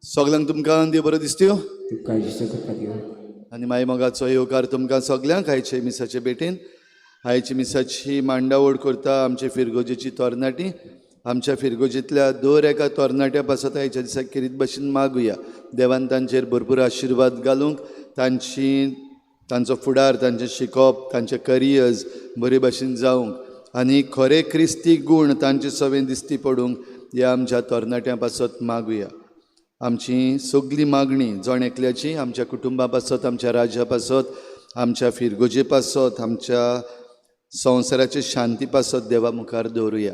सगळ्यांक तुमकां देव बरो दिसत्यो आनी मागीर मोगाचो येवकार तुमकां सगळ्यांक आयचे मिसाचे भेटेन. आयची मिसाची मांडावळ करता आमचे फिरगोजेची तरणाटी. आमच्या फिरगोजेंतल्या दर एका तरणाट्या पासत आयच्या दिसा किरीत भाशेन मागुया देवान तांचेर भरपूर आशिर्वाद घालूंक, तांचो फुडार, तांचें शिकप, तांचे करियर्स बरे भाशेन जावंक आनी खरे क्रिस्ती गूण तांचे सवेन दिसती पडूंक ह्या आमच्या तरणाट्यां पासत मागुया. आमची सगळी मागणी जण एकल्याची आमच्या कुटुंबा पासत, आमच्या राज्या पासत, आमच्या फिरगोजे पासत, आमच्या संवसाराचे शांती पासत देवा मुखार दवरुया.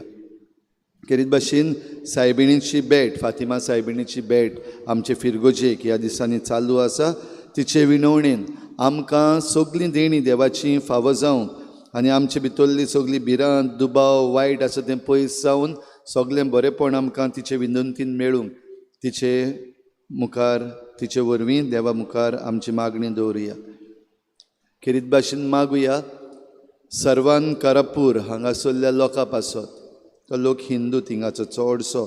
किरीत भाशेन सायबिणीची भेट, फातिमा सायबिणीची भेट आमचे फिरगोजेक ह्या दिसांनी चालू आसा. तिचे विणवणेन आमकां सगळीं देणी देवाची फावो जावंक आनी आमचे भितरली सगळी भिरांत, दुबाव, वायट आसा तें पयस जावन सगळें बरेंपण आमकां तिचे विनंतीन मेळूंक तिचे मुखार, तिचे वरवीं देवा मुखार आमची मागणी दवरुया. किरीत भाशेन मागुया सर्वान करापूर हांगासरल्या लोकां पासत. तो लोक हिंदू थिंगाचो चडसो,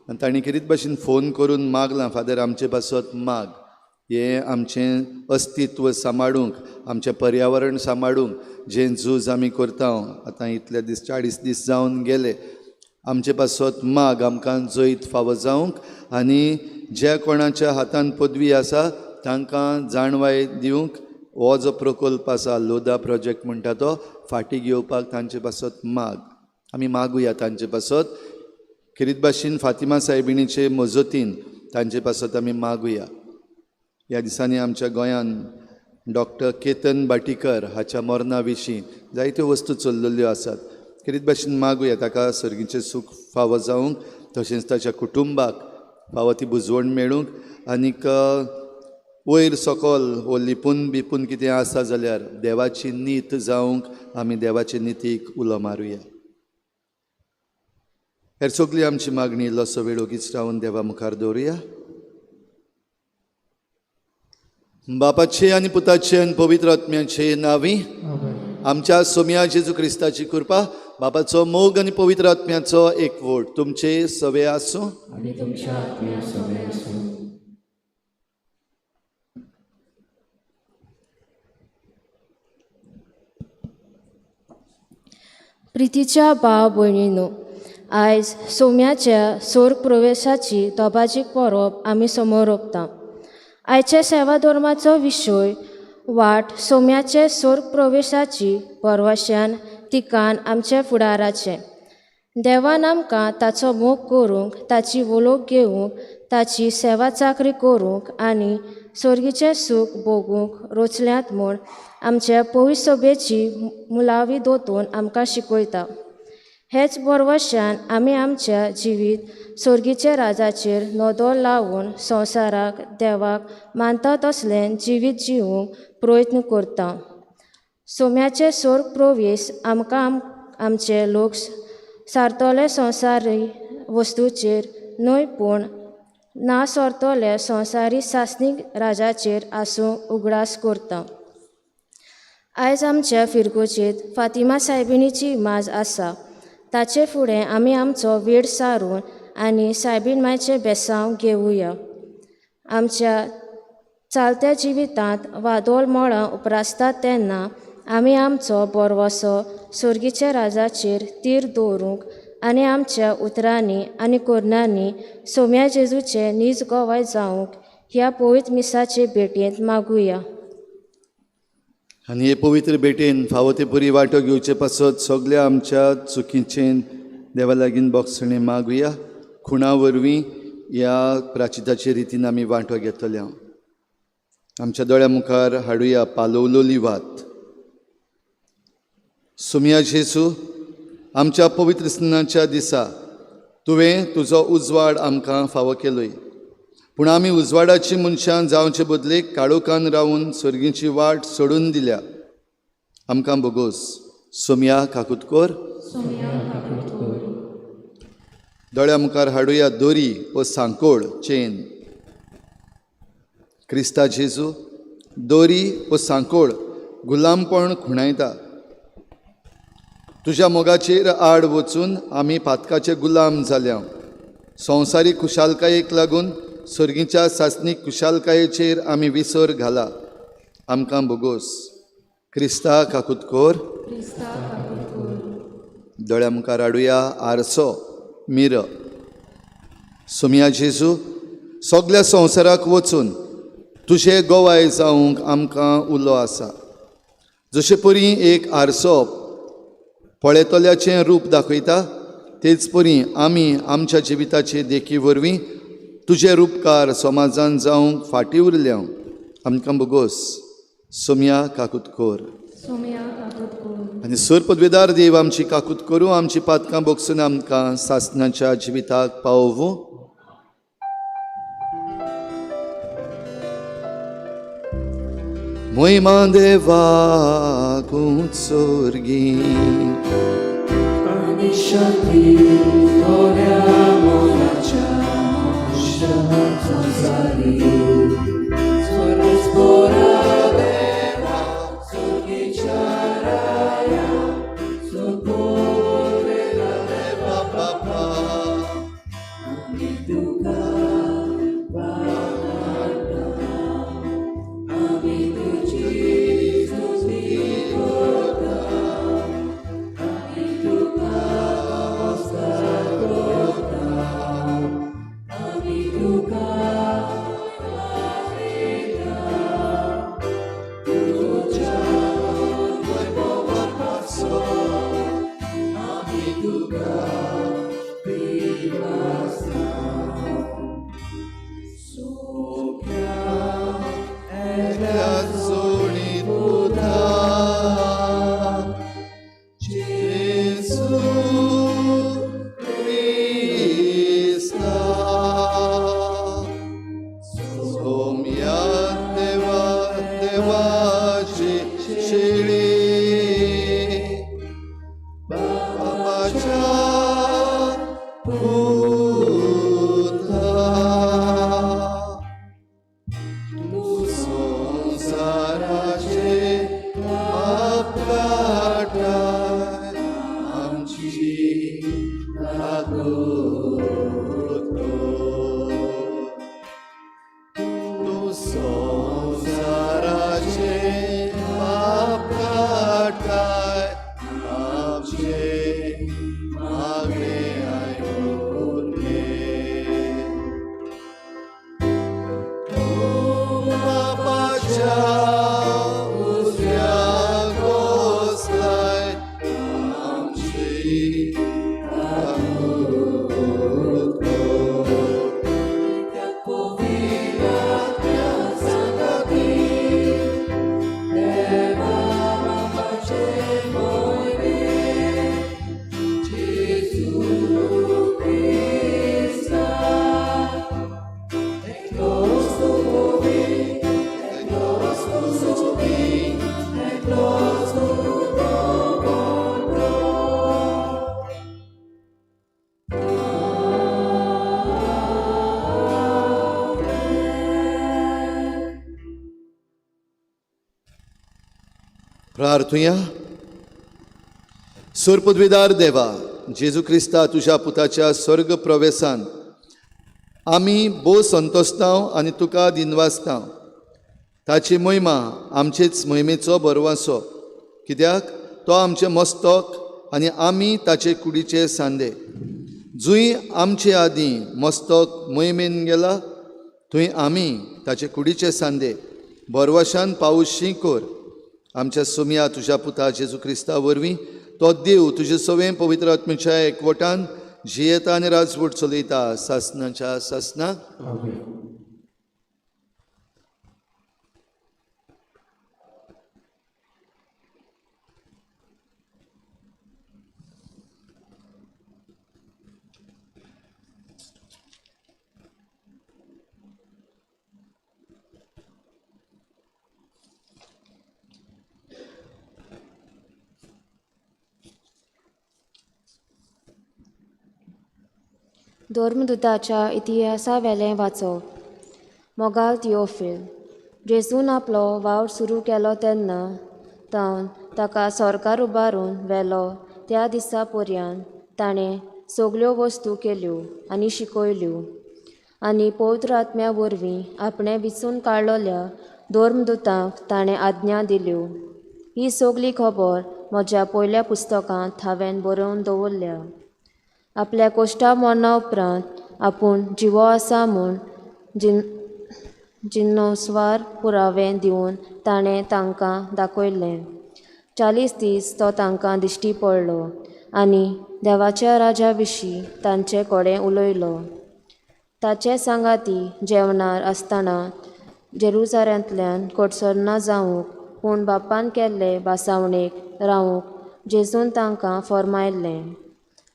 आनी तांणी किरीत भाशेन फोन करून मागलां फादर आमचे पासत माग, हें आमचें अस्तित्व सांबाळूंक, आमचें पर्यावरण सांबाळूंक जें झूज आमी करता आतां इतले दीस 40 दीस जावन गेले, आमचे पासत माग आमकां जैत फावो जावंक आनी जे कोणाच्या हातान पदवी आसा तांकां जाणवाय दिवंक हो जो प्रकल्प आसा लोदा प्रोजेक्ट म्हणटा तो फाटीं घेवपाक तांचे पासत माग आमी मागुया तांचे पासत. किरीत भाशेन फातिमा सायबिणीचे मजतीन तांचे पासत आमी मागुया. ह्या दिसांनी आमच्या गोंयान डॉक्टर केतन बाटिकर हाच्या मरणा विशीं जायत्यो वस्तू चल्लेल्यो आसात. किरीत भाशेन मागुया ताका सर्गीचें सूख फावो जावंक, तशेंच ताच्या कुटुंबाक फावो ती बुजवण मेळूंक आनीक वयर सकयल हो लिपून बिपून कितें आसा जाल्यार देवाची नीत जावंक आमी देवाचे नितीक उलो मारुया. हेर सगळी आमची मागणी इल्लोसो वेळ ओगीच रावन देवा मुखार दवरुया. बापाचे आनी पुताचे आनी पवित्र आत्म्याचे नांवी आमच्या सोम्या जेजू क्रिस्ताची कृपा, बापाचो मोग आनी पवित्र आत्म्याचो एकवट तुमचे सवे आसूं आनी तुमच्या आत्म्या सवे आसूं. प्रितीच्या भाव भयणींनो, आयज सोम्याच्या स्वर्ग प्रवेशाची तोबाजीक परब आमी समोर ओंपता. आयच्या सेवा धर्माचो विशय वाट सोम्याचे स्वर्ग प्रवेशाची परवाश्यान तिकान आमच्या फुडाराचें. देवान आमकां ताचो मोग करूंक, ताची वळख घेवंक, ताची सेवा चाकरी करूंक आनी स्वर्गीचें सूख भोगूंक रोचल्यांत म्हूण आमच्या पवित्र सभेची मुलावी दोतून आमकां शिकयता. हेच भरवशान आमी आमच्या जिवीत स्वर्गीच्या राजाचेर नदर लावून संवसाराक देवाक मानता तसलें जिवीत जिवूंक प्रयत्न करता. सोम्याचे स्वर्ग प्रवेश आमकां आमचे लोक सारतले संवसारी वस्तूचेर न्हय पूण ना सरतले संवसारी सासणीक राजाचेर आसूंक उगडास करता. आयज आमच्या फिरगोजेंत फातिमा सायबिणीची माज आसा. ताचे फुडें आमी आमचो वेळ सारून आनी सायबीण मायचें बेसांव घेवया. आमच्या चालत्या जिवितांत वादोळ मळां उप्रासतात तेन्ना आमी आमचो बोरवोसो सर्गीच्या राजाचेर तीर दवरूंक आनी आमच्या उतरांनी आनी कोरणांनी सोम्या जेजूचे नीज गोवाय जावंक ह्या पवित्र मिसाचे भेटयेंत मागुया. आनी हे पवित्र भेटेन फावो ते परी वांटो घेवचे पासत सगळ्या आमच्या चुकीचें देवा लागीं बोगसणे मागुया. खुणा वरवीं ह्या प्राचिताचे रितीन आमी वांटो घेतले. आमच्या दोळ्या मुखार हाडुया पालवलोली वात. सोम्या जेजू, आमच्या पवित्र स्नानाच्या दिसा तुवें तुजो उजवाड आमकां फावो केलोय, पूण आमी उजवाडाची मनशां जावचे बदलेक काळोखान रावन सर्गीची वाट सोडून दिल्या. आमकां बोगोस सोम्या काकुतकोर. दोळ्या मुखार हाडुया दोरी व सांकोळ चेन. क्रिस्ता जेजू, दोरी व सांकोळ गुलामपण खुणायता. तुज्या मोगाचेर आड वचून आमी पातकाचे गुलाम जाल्या. संवसारीक खुशालकायेक लागून सर्गीच्या सासनीक खुशालकायेचेर आमी विसर घाला. आमकां बोगोस क्रिस्ता काकुतकोर. दोळ्या मुखार हाडुया आरसो मिर. सोम्या जेजू, सगळ्या संवसाराक वचून तुजे गोवाय जावंक आमकां उलो आसा. जशे परी एक आरसो पळेतल्याचें रूप दाखयता, तेच परी आमी आमच्या जिविताचे देखी वरवीं तुजे रूपकार समाजान जावंक फाटीं उरल्या. आमकां बोगोस सोम्या काकुतकोर. आनी सर पदवेदार देव आमची काकूत करूं, आमची पातकां बोगसून आमकां सासणाच्या जिविताक पावोवूं. महिमा देवाक उत्सर्गी आणि शांती थोड्या मोलाच्या मनुष्याचा जारी. स्वरच बोरा देवा सर्गीच्या राया, सगोर वेला देवा बापा. आमी तुका वावरता, आमी तुजी स्तुती करता, आमी तुका नमस्कार करता, आमी तुका वावरता. तुज्या वैभवापासो आमी तुका विलासा. सोप्या एकल्या जोडीत उदार जेजू क्रिस्ता. सोम्या देवा देवाची शेळी, बापाच्या पुता. संसाराचे पाप काटाय, आमची काकूत कर. तू संसाराचे पाप काटाय, आमचे मागणे आयकून घे. बापाच्या उजव्याक बसलाय, आमची काकूत कर. त्या पवित्रात्म्या संगती देवा बापाचे मोहिमे. जेजू क्रिस्ता एकलोच तू मोवी, एकलोच तू सोबी, एकलोच तू दोगोंतो. प्रार्थुया. सर पदवीदार देवा जेजू क्रिस्ता, तुज्या पुताच्या स्वर्ग प्रवेशान आमी भोव संतोसतांव आनी तुका दिनवासतांव. ताची महिमा आमचेच महिमेचो बरवासो कित्याक तो आमचें मस्तक आनी आमी ताचे कुडीचे सांदे. जुंय आमचे आदीं मस्तक मोहिमेन गेला थंय आमी ताचे कुडीचे सांदे. बरवशान पावुशी कोर. आमच्या सुमया तुज्या पुता जेजू क्रिस्ता वरवीं तो देव तुजे सवें पवित्र आत्म्याच्या एकवटान जियेता आनी राजवट चलयता सासणाच्या सासणाक. धर्मदुताच्या इतिहासा वेलें वाचप. मोगाल थियोफील. जेजून आपलो वावर सुरू केलो तेन्ना ताका सरकार उबारून व्हेलो त्या दिसा पर्यंत ताणें सगल्यो वस्तू केल्यो आनी शिकयल्यो आनी पवित्र आत्म्या वरवीं आपणें विचून काडलेल्या धर्मदुतांक ताणें आज्ञा दिल्यो. ही सगली खबर म्हज्या पयल्या पुस्तकांत हांवें बरोवन दवरल्या. आपल्या कोश्टा मरणा उपरांत आपूण जिवो आसा म्हूण जिन्नोस्वार पुरावे दिवन ताणें तांकां दाखयलें. 40 दीस तो तांकां दिश्टी पडलो आनी देवाच्या राजा विशीं तांचे कडेन उलयलो. ताचे सांगाती जेवणार आसतना जेरुसालेमांतल्यान कडसर जावंक पूण बापान केल्ले बासावणेक रावूंक जेजून तांकां फर्मायल्लें.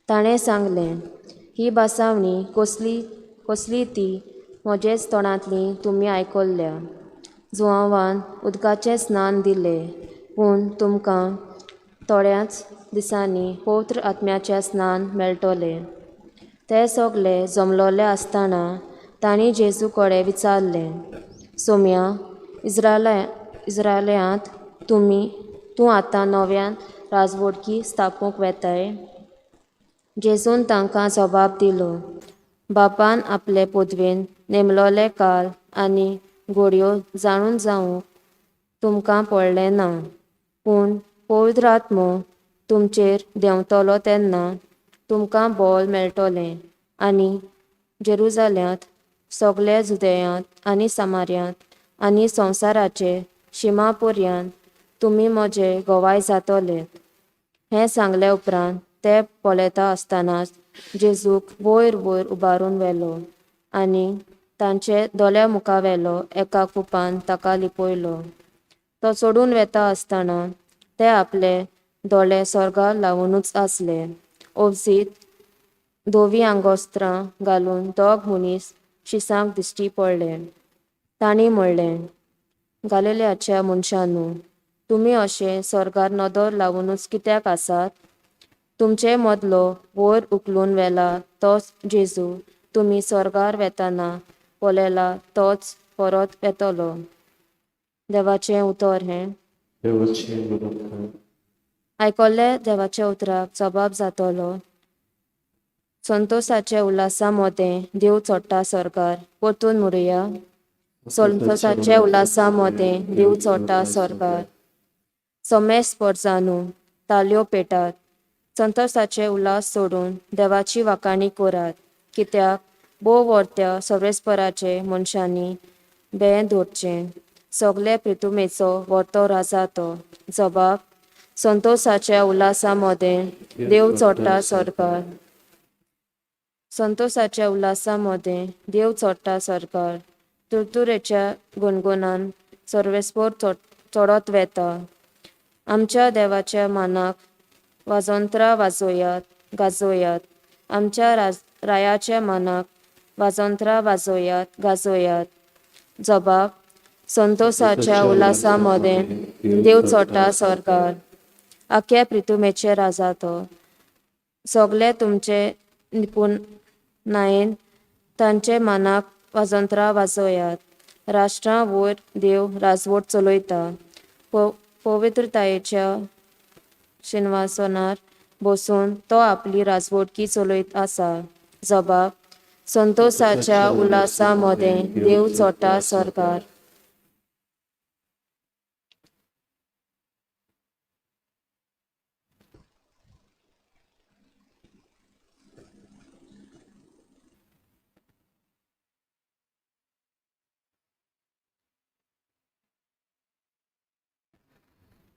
ताणें सांगलें, ही बासावणी कसली ती म्हजेच तोंडांतली तुमी आयकल्ल्या. जुवांवान उदकाचें स्नान दिलें पूण तुमकां थोड्याच दिसांनी पवित्र आत्म्याचें स्नान मेळटलें. ते सगळे जमलोले आसतना तांणी जेजू कडेन विचारलें, सोम्या, इस्रायलांत तूं आतां नव्यान राजवटकी स्थापूंक वेताय? जेजून तांकां जबाब दिलो, बापान आपले पदवेन नेमलोले काल आनी घडयो जाणून जावंक तुमकां पडलें ना. पूण पवित्र आत्मो तुमचेर देंवतलो तेन्ना तुमकां बळ मेळटलें आनी जेरुसालेमांत, सगळे जुदेयांत आनी सामार्यांत आनी संवसाराचे शिमा पर्यंत तुमी म्हजे गवाय जातले. हें सांगले उपरांत ते पळयता आसतनाच जेजूक वयर वयर उबारून व्हेलो आनी तांचे दोल्या मुखावेलो एका कुपान ताका लिपयलो. तो चडून वेता आसतना ते आपले दोळे स्वर्गाक लावूनच आसले. ओबजीत धोवी आंगोस्त्रां घालून दोग मनीस शिसांक दिश्टी पडले. तांणी म्हणलें, गालिलेयाच्या मनशांनो, तुमी अशे स्वर्गार नदर लावूनच कित्याक आसात? तुमचे मदलो वयर उखलून व्हेला तोच जेजू तुमी स्वर्गार वेताना पळयला तोच परत येतलो. देवाचें उतर हें. आयकल्ले देवाच्या उतराक जबाब जातलो, संतोसाचे उल्हासा मदें देव चोडटा सरकार. परतून म्हणुया, संतोसाचे उल्हासा मदें देव चोडटा सरकार. सोमे स्पर्जांनू ताल्यो पेटात. संतोसाचे उल्हास सोडून देवाची वाखाणी करात, कित्याक भोव वर्त्या सर्वेस्पराचे मनशांनी बें धरचें. सगळे प्रितुमेचो वर्तो राजा तो. जबाब, संतोसाच्या उल्हासा मदें देव चोडटा सरकार. संतोसाच्या उल्हासा मदें देव चोडटा सरकार. तुरतुरेच्या गुणगुणान सर्वेस्पर चोडत वेता. आमच्या देवाच्या मानाक वाजोंत्रां वाजोयात, गाजोयात. आमच्या रायाच्या मानाक वाजोंत्रां वाजोयात, गाजोयात. जबाब, संतोसाच्या उल्हासा मदें देव चोडटा सरकार. आख्या प्रितुमेचे राजा तो. सगळे तुमचे निपुणायेन तांचे मानाक वाजोंत्रां वाजोयात. राष्ट्रां वयर देव राजवट चलयता. पवित्रतायेच्या सिंहासनार बसून तो आपली राजवटकी चलयत आसा. जबाब, संतोसाच्या उल्हासा मदें देव चोडटा सरकार.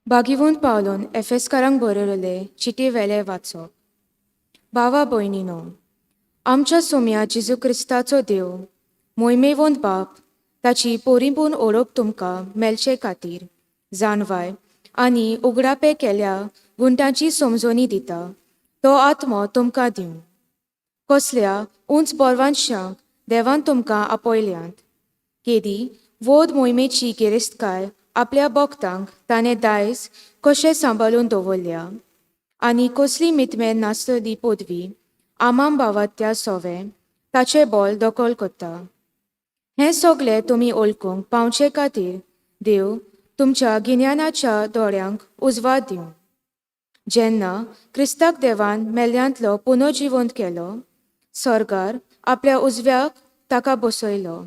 बागिवून पावलून एफेसकारांक बरयले चिटी वेले वाचप. भावा भयणीनो, आमच्या सोम्या जेजू क्रिस्ताचो देव, मोयमेवंत बाप, ताची परिपूर्ण ओळख तुमकां मेलचे खातीर जाणवाय आनी उगडापे केल्या गुंटांची समजोनी दिता. तो आत्मो तुमकां दिवं. कसल्या उंच बोरवांशांक देवान तुमकां आपयल्यांत. केदी वोद मोहिमेची गिरेस्तकाय आपल्या भक्तांक ताणें दायज कशें सांबाळून दवरल्या आनी कसली मितमेन नासतली पदवी आमाम भावात्या सोवे ताचे बोल दोखल करता. हें सगळें तुमी ओळखूंक पावचे खातीर देव तुमच्या गिन्यानाच्या दोळ्यांक उजवाड दिवं. जेन्ना क्रिस्ताक देवान मेल्यांतलो पुनर्जिवंत केलो, स्वर्गार आपल्या उजव्याक ताका बसयलो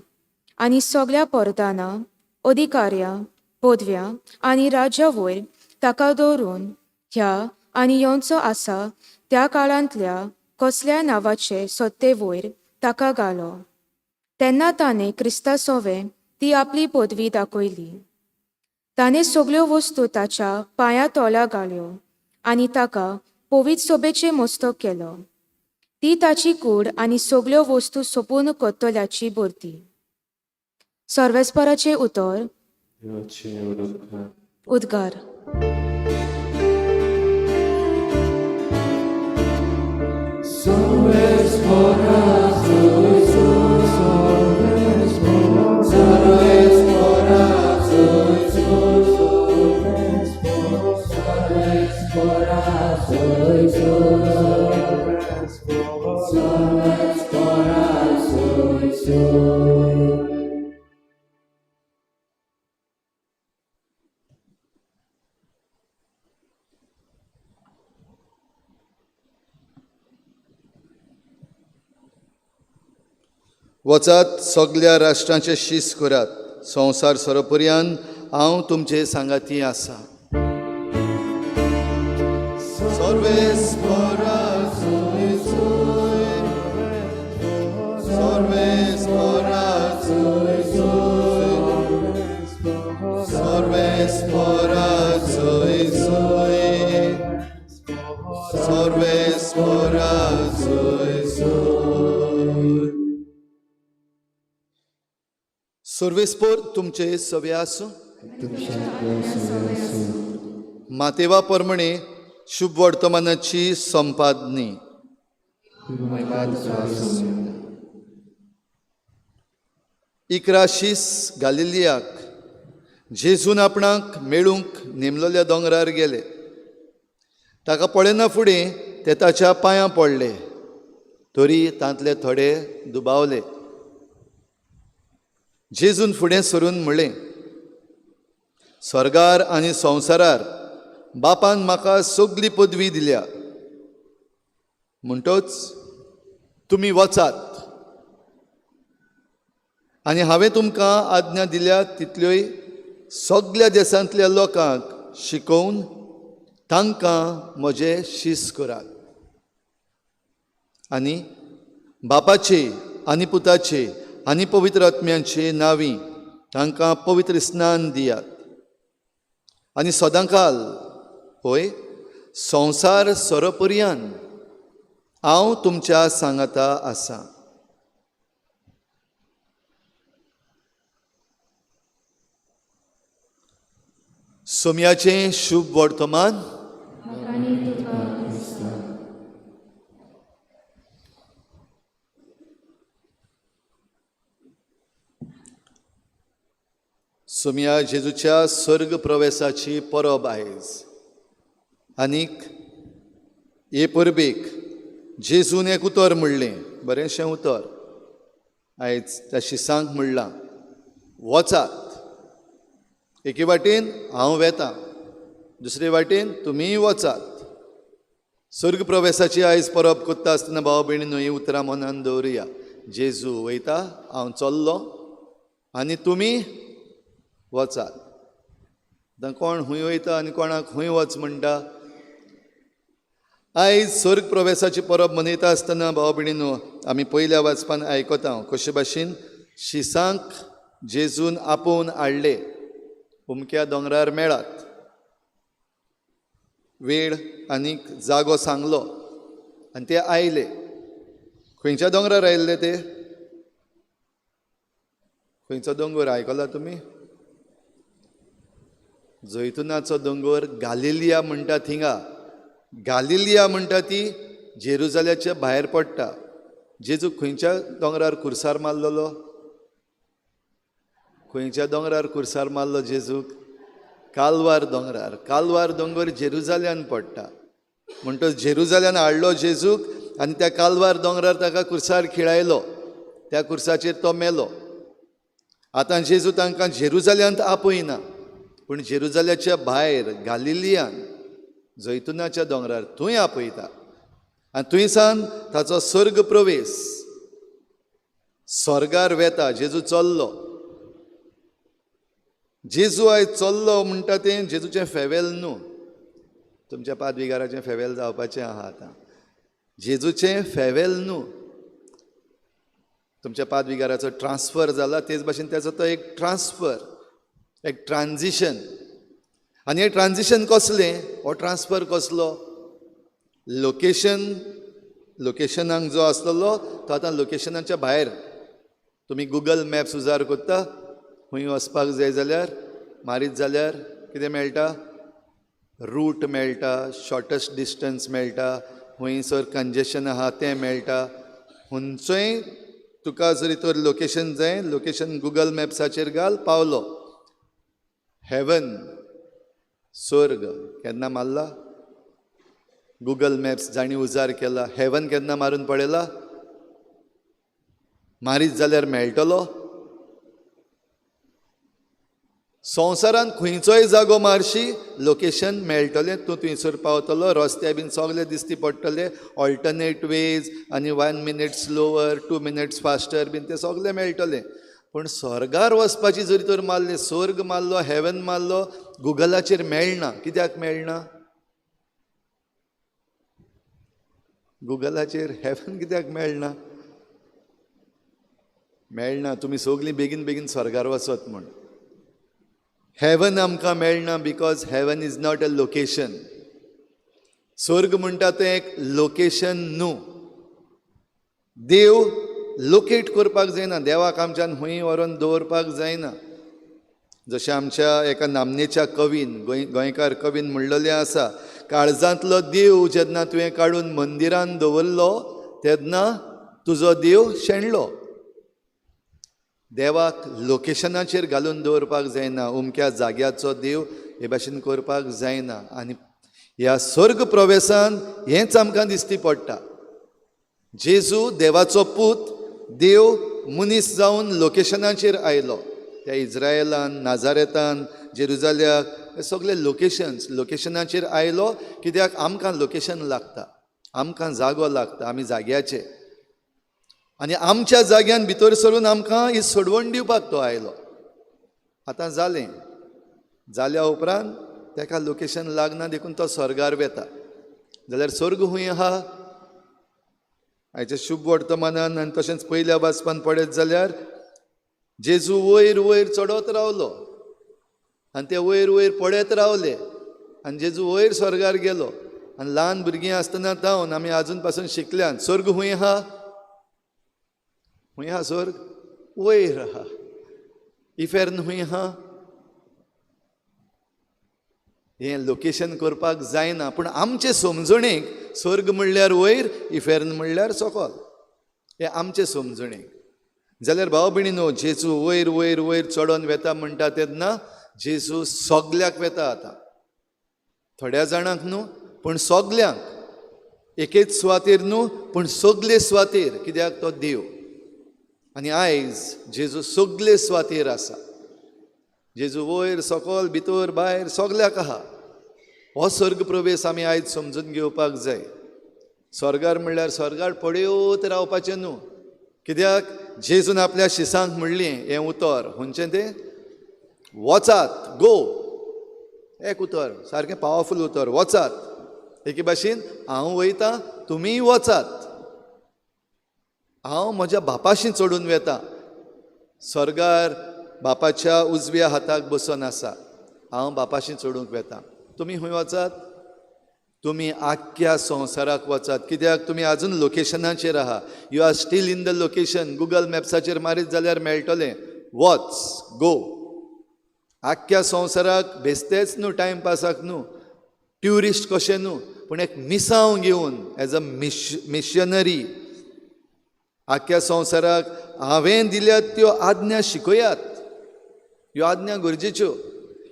आनी सगळ्या परदानां, अधिकाऱ्यां, पदव्यां आनी राज्या वयर ताका दवरून ह्या आनी येवचो आसा त्या काळांतल्या कसल्या नांवाचे सत्ते वयर ताका घालो. तेन्ना ताणें क्रिस्ता सोवे ती आपली पदवी दाखयली. ताणें सगळ्यो वस्तू ताच्या पांया तोळा घाल्यो आनी ताका पवित्र सोबेचें मस्तक केलो. ती ताची कूड आनी सगळ्यो वस्तू सोपून कोत्तल्याची भरती. सर्वेस्पराचें उतर. उद्गार. वचात सगळ्या राष्ट्रांचे शीस करात. संवसार सोरोपर्यंत हांव तुमचे सांगाती आसा. सर्वेस बरा सोय सोय, सर्वेस बरा सोय सोय, सर्वेस बरा सोय सोय, सर्वेस बरा सोय सोय. सर्वेस्पोर तुमचे सवे आसूं. मातेवा प्रमाणे शुभ वर्तमानाची संपादनी. इकराशीस गालिलियाक जेजून आपणाक मेळूंक नेमलेल्या दोंगरार गेले. ताका पळयना फुडें ते ताच्या पांयां पडले. तरी तांतले थोडे दुबावले. जेजून फुडें सरून म्हणलें, स्वर्गार आनी संवसारार बापान म्हाका सगली पदवी दिल्या. म्हणटच तुमी वचात आनी हांवें तुमकां आज्ञा दिल्या तितल्योय सगळ्या देशांतल्या लोकांक शिकोवन तांकां म्हजें शीस करात. आनी बापाचे आनी पुताचे आनी पवित्र आत्म्यांचे नांवी तांकां पवित्र स्नान दियात. आनी सदांकाल पळय संवसार सोरोपर्यंत हांव तुमच्या सांगाता आसां. सोम्याचें शुभ वर्तमान. सोम्या जेजूच्या स्वर्ग प्रवेशाची परब आयज. आनीक हे परबेक जेजून एक उतर म्हणलें, बरेंशें उतर. आयज त्या शिसांक म्हणलां, वचात. एके वाटेन हांव वेतां, दुसरे वाटेन तुमीय वचात. स्वर्ग प्रवेशाची आयज परब करता आसतना भाव भयणीनो ही उतरां मनान दवरुया. जेजू वयता, हांव चल्लों आनी तुमी वचात. आतां कोण खंय वयता आनी कोणाक खंय वच म्हणटा. आयज स्वर्ग प्रवेशाची परब मनयता आसतना भाव भयणीनो आमी पयल्या वाचपान आयकता कशे भाशेन शिसांक जेजून आपोवन हाडले. उमक्या दोंगरार मेळात. वेळ आनीक जागो सांगलो आनी ते आयले. खंयच्या दोंगरार आयिल्ले ते? खंयचो दोंगर आयकला तुमी? जैतुनाचो दोंगर, गालिलिया म्हणटा थिंगा. गालिलिया म्हणटा ती जेरुजाल्याच्या भायर पडटा. जेजू खंयच्या दोंगरार खुर्सार मारलेलो? खंयच्या दोंगरार खुर्सार मारलो जेजूक? कालवार दोंगरार. कालवार दोंगर जेरुजाल्यान पडटा. म्हणटच जेरुजाल्यान हाडलो जेजूक आनी त्या कालवार दोंगरार ताका खुर्सार खिळायलो. त्या खुर्साचेर तो मेलो. आतां जेजू तांकां जेरुजाल्यांत आपयना, पूण जेरुजाल्याच्या भायर गालिलियान जैतुनाच्या दोंगरार थंय आपयता. आनी थंयसान ताचो स्वर्ग प्रवेश, स्वर्गार वेता. जेजू चल्लो. जेजू आयज चल्लो म्हणटा तें जेजूचें फेवेल न्हू. तुमच्या पादविकाराचें फेवेल जावपाचें आहा आतां. जेजूचें फेवेल न्हू. तुमच्या पादविकाराचो ट्रान्सफर जाला तेच भाशेन तेचो तो एक ट्रान्सफर, एक ट्रान्जिशन. आनी हें ट्रान्जिशन कसलें? हो ट्रान्सफर कसलो? लोकेशनाक जो आसलेलो तो आतां लोकेशनाच्या भायर. तुमी गुगल मॅप्स उजार करता, खंय वचपाक जाय जाल्यार मारीत जाल्यार कितें मेळटा? रूट मेळटा, शॉर्टस्ट डिस्टन्स मेळटा, खंयसर कंजेशन आहा तें मेळटा. खंयचोय तुका जरी तर लोकेशन जाय, लोकेशन गुगल मॅप्साचेर घाल, पावलो. हेवन, स्वर्ग केन्ना मारला? गुगल मॅप्स जाणी उजार केला. हेवन केन्ना मारून पळयला? मारीत जाल्यार मेळटलो? संवसारांत खंयचोय जागो मारशी लोकेशन मेळटलें. तूं थंयसर पावतलो. रस्ते बीन सगळे दिश्टी पडटले, ऑल्टरनेट वेज आनी 1 मिनिट स्लोवर, 2 मिनिट्स फास्टर बीन ते सगळे मेळटले. पूण स्वर्गार वचपाची जरी तर मारले, स्वर्ग मारलो, हेवन मारलो, गुगलाचेर मेळना. कित्याक मेळना? गुगलाचेर हेवन कित्याक मेळना? मेळना. तुमी सगळीं बेगीन बेगीन स्वर्गार वचत म्हण. हेवन आमकां मेळना because heaven is not a location. स्वर्ग म्हणटा तें एक लोकेशन न्हू. देव लोकेट करपाक जायना. देवाक आमच्यान खंय व्हरून दवरपाक जायना. जशें आमच्या एका नामनेच्या कवीन, गोंयकार कवीन म्हणलेलें आसा, काळजांतलो देव जेन्ना तुवें काडून मंदिरान दवरलो तेन्ना तुजो देव शेणलो. देवाक लोकेशनाचेर घालून दवरपाक जायना. उमक्या जाग्याचो देव हे भाशेन करपाक जायना. आनी ह्या स्वर्ग प्रवेशान हेंच आमकां दिश्टी पडटा. जेजू देवाचो पूत, देव मनीस जावन लोकेशनाचेर आयलो. त्या इज्रायेलान, नाजारेतान, जेरुजाल्याक हे सगळे लोकेशनाचेर आयलो. कित्याक आमकां लोकेशन लागता, आमकां जागो लागता. आमी जाग्याचे. आनी आमच्या जाग्यान भितर सरून आमकां ही सोडवण दिवपाक तो आयलो. आतां जाल्या उपरांत ताका लोकेशन लागना देखून तो स्वर्गार वेता. जाल्यार स्वर्ग खंय आहा? आयच्या शुभ वर्तमानान आनी तशेंच पयल्या वाचपान पळयत जाल्यार जेजू वयर वयर चडत रावलो आनी ते वयर वयर पळयत रावले आनी जेजू वयर स्वर्गार गेलो. आनी ल्हान भुरगीं आसतना जावन आमी आजून पासून शिकल्यान स्वर्ग खंय आहा? खंय आहा स्वर्ग? वयर आहा. इफेर्न खंय आहा? हें लोकेशन करपाक जायना. पूण आमचे समजणेक स्वर्ग म्हणल्यार वयर, इफेर्न म्हणल्यार सकयल. हे आमचे समजणेक. जाल्यार भाव भयणीनो, जेजू वयर वयर वयर चडोन वेता म्हणटा तेन्ना जेजू सगल्याक वेता. आतां थोड्या जाणांक न्हू, पूण सगल्यांक. एकेच सुवातेर न्हू, पूण सगले सुवातेर. कित्याक तो देव. आनी आयज जेजू सगले सुवातेर आसा. जेजू वयर सकयल भितर भायर सगल्याक आहा. हो स्वर्ग प्रवेश आमी आयज समजून घेवपाक जाय. स्वर्गार म्हणल्यार स्वर्गार पडयोत रावपाचें न्हू. कित्याक जेजून आपल्या शिसांक म्हणलें हें उतर. खंयचें तें? वचात, गो. एक उतर सारकें पावरफूल उतर. वचात. एके भाशेन हांव वयतां, तुमीय वचात. हांव म्हज्या बापाशी चडून वेतां. स्वर्गार बापाच्या उजव्या हाताक बसून आसा. हांव बापाशी चडूंक वेतां. तुमी खंय वचात? तुम्ही आख्या संवसाराक वचात. कित्याक तुमी आजून लोकेशनाचेर आहा. You are still in the location. Google मॅप्साचेर मारीत जाल्यार मेळटलें. Watch, go. आख्या संवसाराक बेस्तेच न्हू टायमपासाक न्हू, ट्युरिस्ट कशें न्हू, पूण एक मिसांव घेवन एज अ मिशनरी आख्या संवसाराक हांवें दिल्यात त्यो आज्ञा शिकयात. ह्यो आज्ञा गरजेच्यो.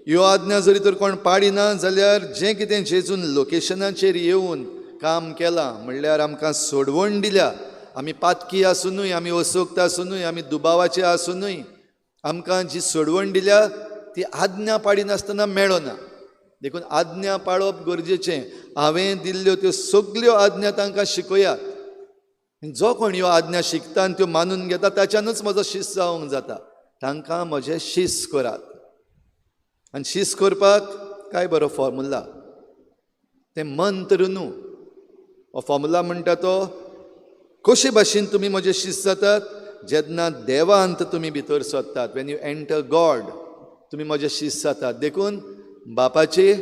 ह्यो आज्ञा जरी तर कोण पाळिना जाल्यार जें कितें जेजून लोकेशनाचेर येवन काम केलां, म्हणल्यार आमकां सोडवण दिल्या, आमी पातकी आसुनूय, आमी असोक्त आसुनूय, आमी दुबावाचे आसुनूय, आमकां जी सोडवण दिल्या ती आज्ञा पाळिनासतना मेळना. देखून आज्ञा पाळप गरजेचें. हांवें दिल्ल्यो त्यो सगल्यो आज्ञा तांकां शिकयात. जो कोण ह्यो आज्ञा शिकता आनी त्यो मानून घेता ताच्यानूच म्हजो शिश्य जावंक जाता. तांकां म्हजें शिश्य करात. आनी शिश्य करपाक काय बरो फॉर्मुला. तें मंत्र न्हू. हो फॉर्मुला म्हणटा तो कशे भाशेन तुमी म्हजे शिश्य जातात. जेन्ना देवांत तुमी भितर सोदतात, वेन यू एंटर गॉड, तुमी म्हजे शिश्य जातात. देखून बापाचे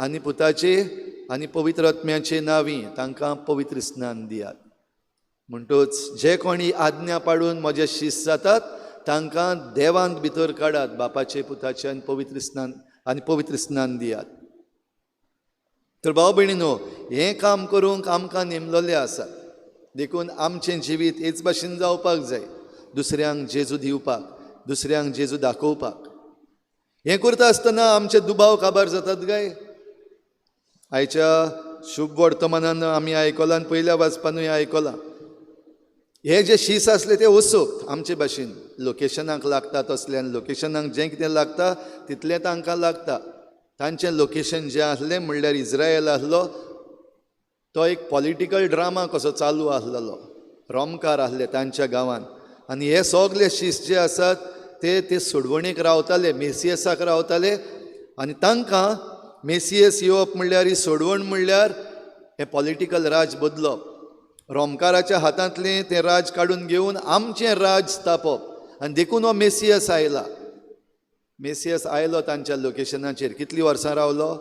आनी पुताचे आनी पवित्र आत्म्याचे नांवी तांकां पवित्र स्नान दियात. म्हणटूच जे कोणी आज्ञा पाळून म्हजे शिश्य जातात तांकां देवांत भितर काडात. बापाचे, पुताचे आनी पवित्र स्नान दियात. तर भाव भयणीनो, हें काम करूंक आमकां नेमलेले आसात. देखून आमचें जिवीत हेच भाशेन जावपाक जाय. दुसऱ्यांक जेजू दिवपाक, दुसऱ्यांक जेजू दाखोवपाक. हें करता आसतना आमचे दुबाव काबार जातात काय? आयच्या शुभ वर्तमानान आमी आयकलां आनी पयल्या वाचपानूय आयकलां. हे जे शीस आसले ते वसोक आमचे भाशेन लोकेशनाक लागता. तसल्यान लोकेशनाक जें कितें लागता तितलें तांकां लागता. तांचें लोकेशन जें आसलें म्हणल्यार इज्रायल आसलो, तो एक पॉलिटिकल ड्रामा कसो चालू आसलेलो. रोमकार आसले तांच्या गांवांत. आनी हे सगळे शीस जे आसात ते सोडवणेक रावताले, मेसियसाक रावताले. आनी तांकां मेसियस येवप म्हणल्यार ही सोडवण म्हणल्यार हें पॉलिटिकल राज बदलप. रोमकाराच्या हातांतलें तें राज काडून घेवन आमचें राज स्थापप. आनी देखून हो मेसियस आयला. मेसियस आयलो तांच्या लोकेशनाचेर. कितलीं वर्सां रावलो?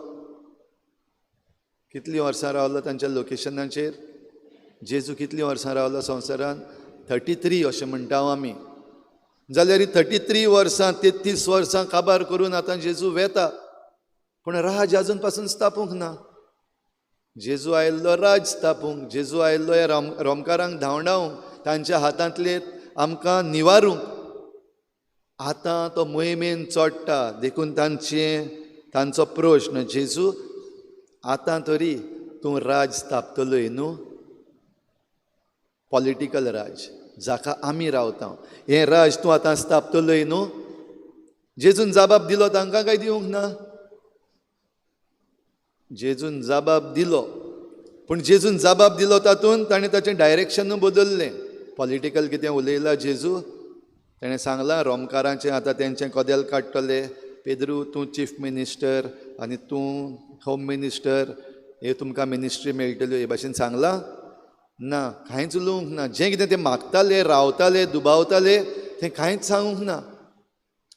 कितलीं वर्सां रावलो तांच्या लोकेशनाचेर? जेजू कितलीं वर्सां रावलो संवसारान? 33 अशें म्हणटा आमी. जाल्यार ही 33 वर्सां, 33 वर्सां काबार करून आतां जेजू वेता. पूण राज आजून पासून स्थापूंक ना. जेजू आयल्लो राज स्थापूंक. जेजू आयल्लो ह्या रोमकारांक धांवडावंक, तांच्या हातांतले आमकां निवारूंक. आतां तो मोहिमेन चोडटा. देखून तांचो प्रश्न, जेजू आतां तरी तूं राज स्थापतलोय न्हू? पॉलिटिकल राज जाका आमी रावता, हें राज तूं आतां स्थापतलोय न्हू? जेजून जबाब दिलो तांकां काय दिवंक ना? जेजून जबाब दिलो. पूण जेजून जबाब दिलो तातूंत ताणें ताचें डायरेक्शन बदललें. पॉलिटिकल कितें उलयलां जेजू. ताणें सांगलां रोमकारांचें आतां तेंचें कोदेल काडटले. पेद्रू तूं चीफ मिनिस्टर आनी तूं होम मिनिस्टर, हे तुमकां मिनिस्ट्री मेळटल्यो, हे भाशेन सांगलां? ना, कांयच उलोवंक ना. जें कितें ते मागताले, रावताले, दुबावताले तें कांयच सांगूंक ना.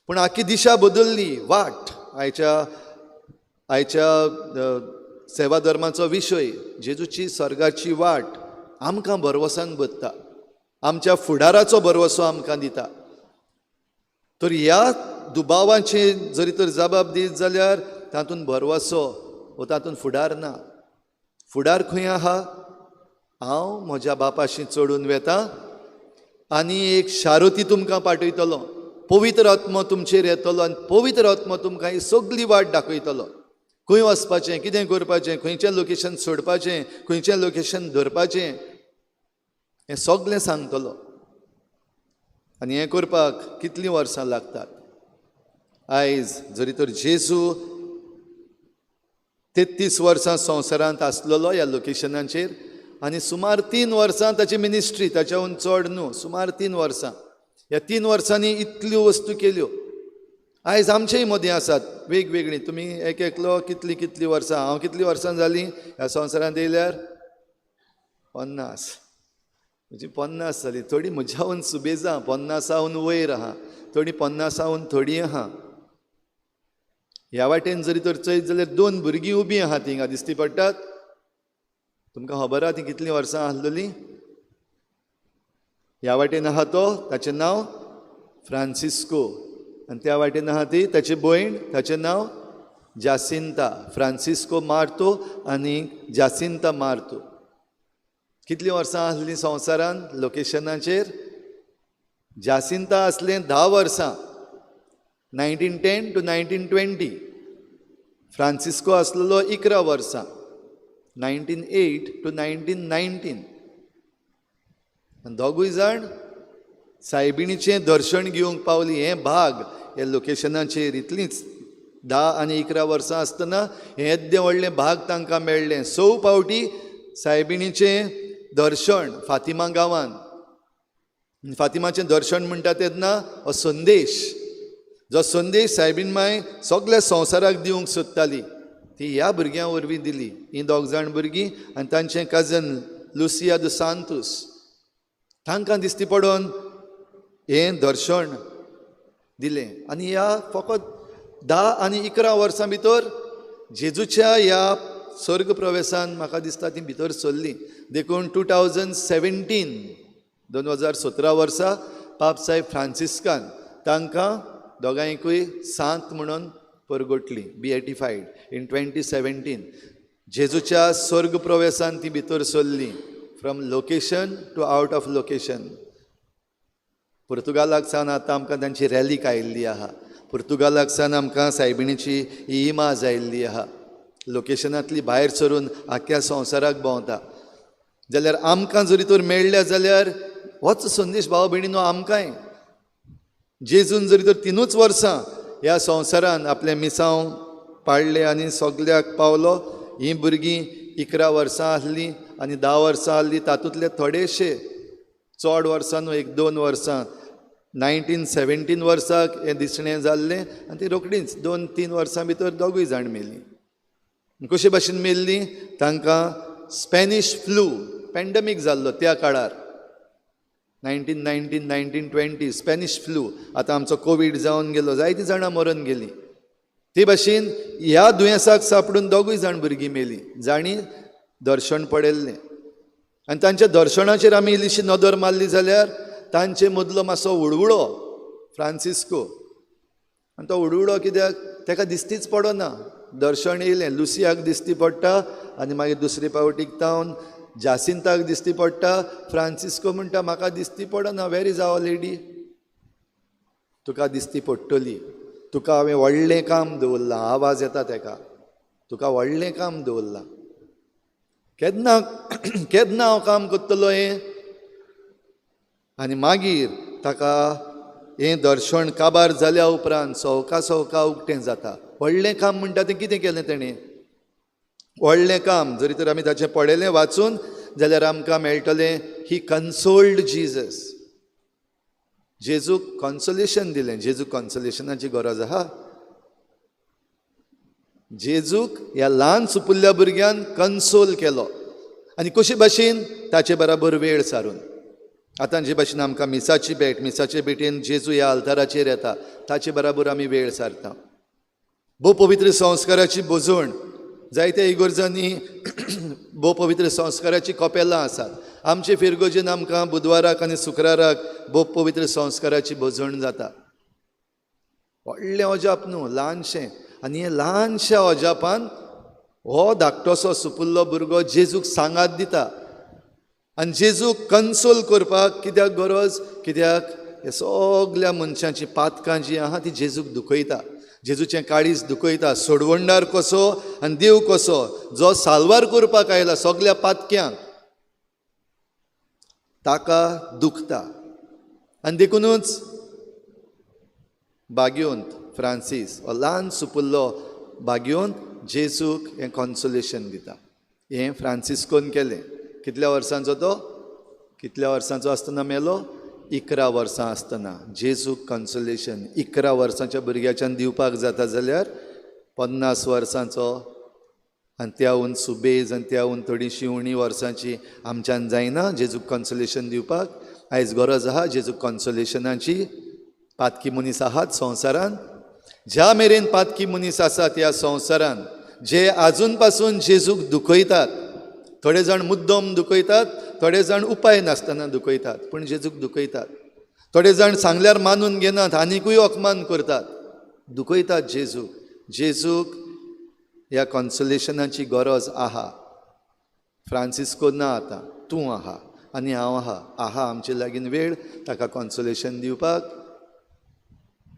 पूण आख्खी दिशा बदलली. वाट आयच्या सेवा धर्माचो विशय, जेजूची स्वर्गाची वाट आमकां भरवोसान बदता. आमच्या फुडाराचो भरवोसो आमकां दिता. तर ह्या दुबावाचे जरी तर जबाब दीत जाल्यार तातूंत भरवोसो वा तातूंत फुडार ना. फुडार खंय आहा? हांव म्हज्या बापाशी चडून वेतां आनी एक शारोती तुमकां पाठयतलो. पवित्र आत्मो तुमचेर येतलो आनी पवित्र आत्मो तुमकां ही सगळी वाट दाखयतलो. खंय वचपाचें, कितें करपाचें, खंयचें लोकेशन सोडपाचें, खंयचें लोकेशन धरपाचें, हें सगळें सांगतलो. आनी हें करपाक कितलीं वर्सां लागतात? आयज जरी तर जेजू 33 वर्सां संवसारांत आसलेलो ह्या लोकेशनाचेर आनी सुमार 3 वर्सां ताची मिनिस्ट्री, ताच्याहून चड न्हू, सुमार 3 वर्सां. ह्या 3 वर्सांनी इतल्यो वस्तू केल्यो. आयज आमचेय मदीं आसात वेगवेगळीं. तुमी एक एकलो कितलीं वर्सां, हांव कितलीं वर्सां जालीं ह्या संवसारांत येयल्यार? 50. म्हजी 50 जाली. थोडी म्हज्याहून सुबेजां, 50साहून वयर आहा, थोडी 50साहून थोडी आहा. ह्या वाटेन जरी तर चयत जाल्यार 2 भुरगीं उबीं आहात हिंगा, दिसती पडटात. तुमकां खबर आहा ती कितलीं वर्सां आसलेली? ह्या वाटेन आहा तो, ताचें नांव फ्रांसिस्को. आनी त्या वाटेन आहा ती ताची भयण, ताचें नांव जासिंता. फ्रांसिस्को मार्तो आनी जासिंता मार्तो. कितलीं वर्सां आसलीं संवसारान लोकेशनाचेर? जासिंता असलें 10 वर्सां, 1910 to 1920. फ्रांसिस्को आसलेलो 11 वर्सां, 1908 to 1919. आनी दोगूय जाण सायबिणीचें दर्शन घेवंक पावलीं. हें भाग हे लोकेशनाचेर इतलींच 10 आनी 11 वर्सां आसतना हें येद्दें व्हडलें भाग तांकां मेळ्ळें. 6 फावटी सायबिणीचें दर्शन फातिमा गांवांत. फातिमाचें दर्शन म्हणटा तेन्ना हो संदेश, जो संदेश सायबीण माय सगळ्या संवसाराक दिवंक सोदताली, ती ह्या भुरग्यां वरवीं दिली. हीं 2 जाण भुरगीं आनी तांचें कजन लुसिया दो सांतोस. तांकां दिश्टी पडोन हें दर्शन दिलें. आनी ह्या फकत 10 आनी 11 वर्सां भितर जेजूच्या ह्या स्वर्ग प्रवेशान म्हाका दिसता ती भितर सरली. देखून 2017 वर्सा पाप साहेब फ्रांसिस्कान तांकां दोगांयकूय सांत म्हणून परगटली, बिएटिफायड इन 2017. जेजूच्या स्वर्ग प्रवेशान ती भितर सरली, from location to out of location. पुर्तुगालाक सावन आतां आमकां तांची रॅलीक आयिल्ली आहा. पुर्तुगालाक सावन आमकां सायबिणीची इमाज आयिल्ली आहा. लोकेशनांतली भायर सरून आख्या संवसाराक भोंवता. जाल्यार आमकां जरी तर मेळ्ळ्या जाल्यार होच संदेश भाव भयणीनो आमकांय. जेजून जरी तर 3 वर्सां ह्या संवसारान आपलें मिसांव पाळलें आनी सगल्याक पावलो. हीं भुरगीं 11 वर्सां आसलीं आनी 10 वर्सां आसलीं. तातूंतले थोडेशे चड वर्सां न्हू, 1-2 वर्सां 1917 वर्साक हें दिसणें जाल्लें आनी ती रोखडींच 2-3 वर्सां भितर दोगूय जाण मेलीं. कशे भाशेन मेल्लीं? तांकां स्पॅनिश फ्लू पॅन्डमीक जाल्लो त्या काळार, 1919-1920 स्पॅनिश फ्लू. आतां आमचो कोवीड जावन गेलो, जायतीं जाणां मरून गेलीं. ते भाशेन ह्या दुयेंसाक सापडून दोगूय जाण भुरगीं मेलीं, जाणी दर्शन पडयल्लें. आनी तांच्या दर्शनाचेर आमी इल्लीशी नदर मारली जाल्यार तांचे मदलो मातसो उडवुडो फ्रांसिस्को. आनी तो उडवुडो कित्याक ताका दिश्टीच पडना. दर्शन येयलें, लुसियाक दिश्टी पडटा आनी मागीर दुसरे फावटीक तावन जासिंताक दिश्टी पडटा. फ्रांसिस्को म्हणटा म्हाका दिश्टी पडना. वेर इज आवर लेडी? तुका दिश्टी पडटली. तुका हांवें व्हडलें काम दवरलां. आवाज येता ताका, तुका व्हडलें काम दवरलां. केन्ना केन्ना हांव काम करतलो हें? आनी मागीर ताका हें दर्शन काबार जाल्या उपरांत सवका सवका उक्तें जाता. व्हडलें काम म्हणटा तें कितें केलें तेणें? व्हडलें काम जरी तर आमी ताचें पळयलें वाचून जाल्यार आमकां मेळटलें ही कन्सोल्ड जीजस. जेजूक कॉन्सोलेशन दिलें. जेजूक कॉन्सोलेशनाची गरज आहा. जेजूक ह्या ल्हान सुपुल्ल्या भुरग्यान कन्सोल केलो. आनी कशे भाशेन? ताचे बराबर वेळ सारून. आतां जे भाशेन आमकां मिसाची भेट, मिसाचे भेटेन जेजू ह्या आल्ताराचेर येता, ताचे बराबर आमी वेळ सारता. भोव पवित्र संस्काराची बोजवण. जायत्या इगर्जांनी भोव पवित्र संस्काराची कपेलां आसात. आमचे फेरगोजेन आमकां बुधवाराक आनी शुक्राराक भोव पवित्र संस्काराची बोजवण जाता. व्हडलें अजाप न्हू, ल्हानशें. आनी हे ल्हानशा अजापान हो धाकटोसो सुपुल्लो भुरगो जेजूक सांगात दिता. आनी जेजूक कन्सोल करपाक कित्याक गरज? कित्याक हे सगल्या मनशांची पातकां जीं आहा ती जेजूक दुखयता. जेजूचें काळीज दुखयता. सोडवणदार कसो आनी देव कसो, जो साल्वार करपाक आयला सगल्या पातक्यांक, ताका दुखता. आनी देखूनच बाग्योंत फ्रांसीस हो ल्हान सुपुल्लो बाग्योंत जेजूक हें कॉन्सोलेशन दिता. हें फ्रांसिस्कोन केलें. कितल्या वर्सांचो तो? कितल्या वर्सांचो आसतना मेलो? 11 वर्सां आसतना. जेजूक कॉन्सोलेशन 11 वर्सांच्या भुरग्याच्यान दिवपाक जाता जाल्यार 50 वर्सांचो आनी त्याहून सुबेज आनी त्याहून थोडीशीं उणी वर्सांची आमच्यान जायना जेजूक कॉन्सोलेशन दिवपाक. आयज गरज आहा जेजूक कॉन्सोलेशनाची. पातकी मनीस आहात संवसारान. ज्या मेरेन पातकी मनीस आसात ह्या संवसारान जे आजून पासून जेजूक दुखयतात, थोडे जाण मुद्दम दुखयतात, थोडे जाण उपाय नासतना दुखयतात, पूण जेजूक दुखयतात. थोडे जाण सांगल्यार मानून घेनात, आनिकूय अपमान करतात, दुखयतात जेजूक. जेजूक ह्या कॉन्सोलेशनाची गरज आहा. फ्रांसिस्को ना आतां, तूं आहा आनी हांव आहा आमचे लागीं वेळ ताका कॉन्सोलेशन दिवपाक.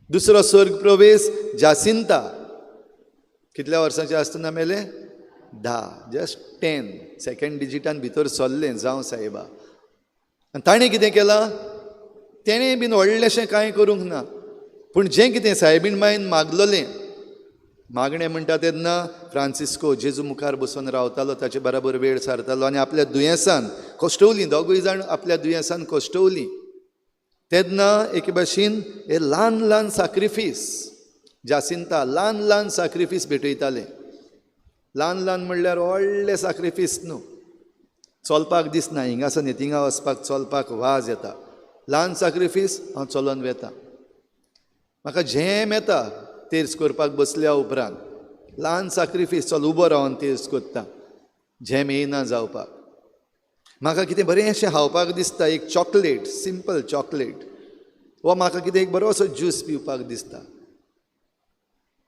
दुसरो स्वर्ग प्रवेश जासिंता कितल्या वर्सांचे आसतना मेले? 10, जस्ट 10, सेकंड डिजिटान भितर सरलें जावं सायबा. आनी ताणें कितें केलां? तेणें बीन व्हडलेशें कांय करूंक ना, पूण जें कितें सायबीण मायन मागलोलें, मागणें म्हणटा तेन्ना फ्रांसिस्को जेजू मुखार बसून रावतालो, ताचे बराबर वेळ सारतालो आनी आपल्या दुयेंसान कश्टवलीं, दोगूय जाण आपल्या दुयेंसान कश्टवलीं. तेन्ना एके भाशेन हे ल्हान ल्हान सॅक्रिफीस, जासिंता ल्हान ल्हान सॅक्रिफीस भेटयतालें. ल्हान ल्हान म्हणल्यार व्हडले सॅक्रिफीस न्हू, चलपाक दिसना, हिंगासन थिंगा वचपाक चलपाक वाज येता. ल्हान सॅक्रिफीस हांव चलोन वेता, म्हाका झेम येता तेर्स करपाक बसल्या उपरांत. ल्हान सॅक्रिफीस, चल उबो रावन तेर्स करता, झेम येयना जावपाक. म्हाका कितें बरेंशें खावपाक दिसता, एक चॉकलेट, सिंपल चॉकलेट, वा म्हाका कितें एक बरोसो ज्यूस पिवपाक दिसता.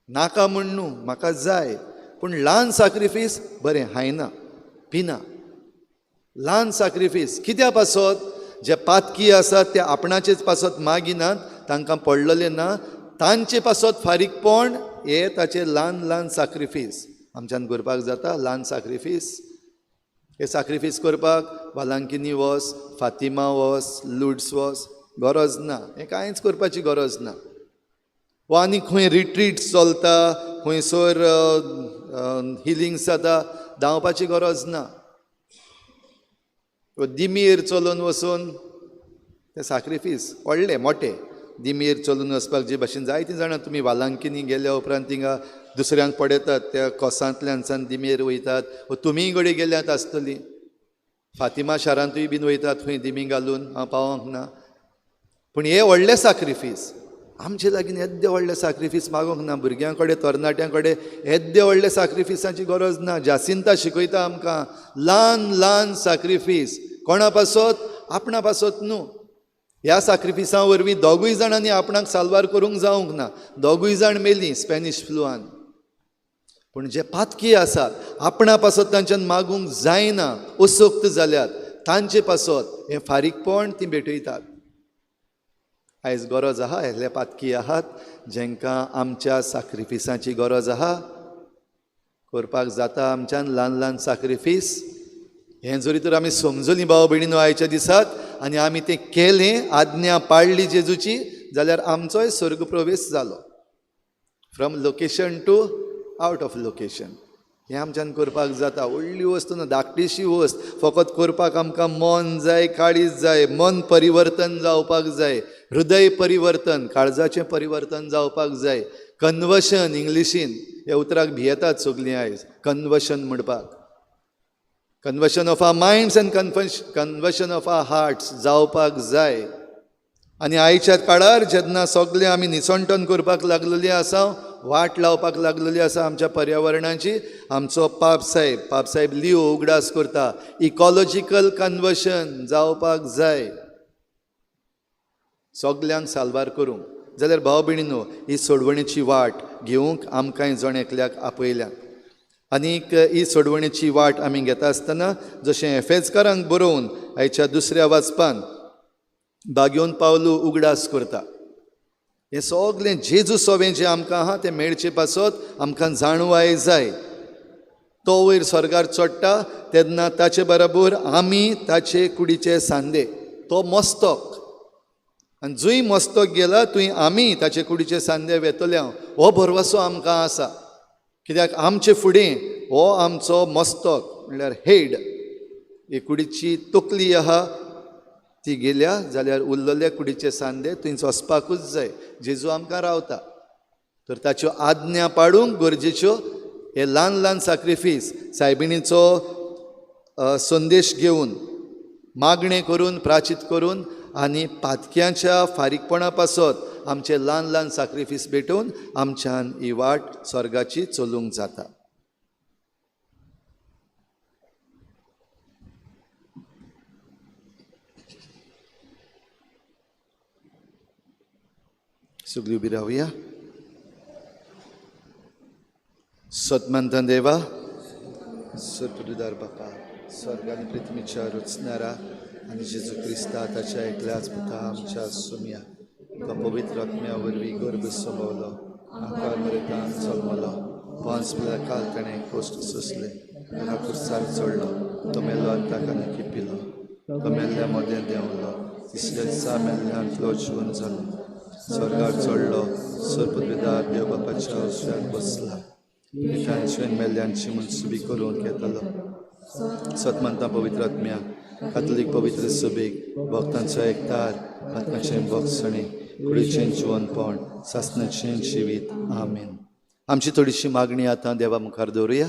नाका म्हण न्हू, म्हाका जाय, पूण ल्हान सॅक्रिफीस बरें खायना, पिना. ल्हान सॅक्रिफीस कित्या पासत? जे पातकी आसात ते आपणाचेच पासत मागिनात, तांकां पडलेले ना, तांचे पासत फारीकपण हे ताचे ल्हान ल्हान सॅक्रिफीस आमच्यान करपाक जाता. ल्हान सॅक्रिफीस, हे सॅक्रिफीस करपाक वालांकिनी वस, फातिमा वस, लुड्स वस, गरज ना. हे कांयच करपाची गरज ना. वा आनी खंय रिट्रीट्स चलता, खंयसर हिलिंग्स जाता, धांवपाची गरज ना. दिमीर चलून वचून ते सॅक्रिफीस व्हडले मोटे दिमीर चलून वचपाक जे भाशेन जायतीं जाणां तुमी वालांकिनी गेल्या उपरांत थिंगा दुसऱ्यांक पडयतात, त्या कोसांतल्यान सान दिमीर वयतात, वा तुमीय घडी गेल्यात आसतलीं. फातिमा शारांतूय बीन वयतात खंय दिमी घालून, हांव पावोंक ना. पूण हे व्हडले सॅक्रिफीस आमचे लागीं येद्दे व्हडले सॅक्रिफीस मागोंक ना. भुरग्यां कडेन, तरणाट्यां कडेन येद्दे व्हडले सॅक्रिफिसाची गरज ना. जासिंता शिकयता आमकां ल्हान ल्हान सॅक्रिफीस. कोणा पासत? आपणा पासत न्हू. ह्या सॅक्रिफिसां वरवीं दोगूय जाणांनी आपणाक साल्वार करूंक जावंक ना. दोगूय जाण मेलीं स्पॅनिश फ्लुआन. पूण जे पातकी आसात, आपणा पासत तांच्यान मागूंक जायना, असोक्त जाल्यात, तांचे पासत हें फारीकपण तीं भेटयतात. आयज गरज आहा, हेले पातकी आहात जेंकां आमच्या सॅक्रिफिसांची गरज आहा. करपाक जाता आमच्यान ल्हान ल्हान सॅक्रिफीस. हें जरी तर आमी समजलीं भाव भयणीनो आयच्या दिसाक, आनी आमी तें केलें, आज्ञा पाळ्ळी जेजूची, जाल्यार आमचोय स्वर्ग प्रवेश जालो. From location to out of location. हें आमच्यान करपाक जाता. व्हडली वस्त न्हू, धाकटीशी वस्त. फकत करपाक आमकां मन जाय, काळीज जाय, मन परिवर्तन जावपाक जाय, हृदय परिवर्तन, काळजाचें परिवर्तन जावपाक जाय. कन्वर्शन इंग्लिशीन, ह्या उतराक भियेतात सगलीं आयज कन्वर्शन म्हणपाक. Conversion of our minds and conversion of our hearts जावपाक जाय. आनी आयच्या काळार जेन्ना सगळें आमी निसंटन करपाक लागलेलीं आसा, वाट लावपाक लागलेलीं आसा आमच्या पर्यावरणाची, आमचो पाप साहेब लिओ उगडास करता, इकॉलॉजिकल कन्वर्शन जावपाक जाय. सगल्यांक साल्वार करूंक जाल्यार भाव भयणीनो ही सोडवणेची वाट घेवंक आमकांय जण एकल्याक आपयल्या. आनीक ही सोडवणेची वाट आमी घेता आसतना जशें एफेजकारांक बरोवन आयच्या दुसऱ्या वाचपान बागेवन पावलू उगडास करता. हें सगलें जेजू सोवें जें आमकां आहा तें मेळचे पासत आमकां जाणवाय जाय. तो वयर स्वर्गार चडटा तेन्ना ताचे बरोबर आमी ताचे कुडीचे सांदे. तो मस्तक, आनी जूय मस्तक गेला थंय आमी ताचे कुडीचे सांदे वेतल्या, हो भरवसो आमकां आसा. कित्याक आमचे फुडें हो आमचो मस्तक म्हणल्यार हेड, ही कुडीची तकली आहा ती गेल्या जाल्यार उरलेले कुडीचे सांदे थंयच वचपाकूच जाय. जेजू आमकां रावता, तर ताच्यो आज्ञा पाळूंक गरजेच्यो. हे ल्हान ल्हान सॅक्रिफीस सायबिणीचो संदेश घेवन, मागणें करून, प्राचीत करून आनी पातक्यांच्या फारीकपणा पासत आमचे ल्हान ल्हान सॅक्रिफीस भेटून आमच्यान ही वाट स्वर्गाची चलूंक जाता. सगळी उभी राहूया. सतमंत देवा, सर्पदूदार बापा, स्वर्ग आनी पृथ्वीच्या रचणारा आनी जेजू क्रिस्ता ताच्या एकल्याच पुता आमच्या सुम्या तो पवित्र आत्म्या वरवीं गर्भ सोबवलो, आकार मरेतान जल्मलो, पांच काल ताणें कोश्ट सोंसले, ताका कुर्सार चडलो, तो मेलो आनी ताका किपिलो, तो मेल्ल्या मदें देंवलो, तिसऱ्या दिसा मेल्ल्यांतलो जीवन जालो, स्वर्गार चडलो, सर्पदूदार देव बापाच्या उजव्यान बसला, मिठांची आनी मेल्ल्यांची मनसुबी करूंक येतलो. सतमंता पवित्र आत्म्या, कातोलीक पवित्र सभेक, भक्तांचो एकठार, आत्म्याचें भोगसणी, कुडीचें जिवनपण, सासणाचें जिवीत. आमेन. आमची थोडीशी मागणी आतां देवा मुखार दवरुया.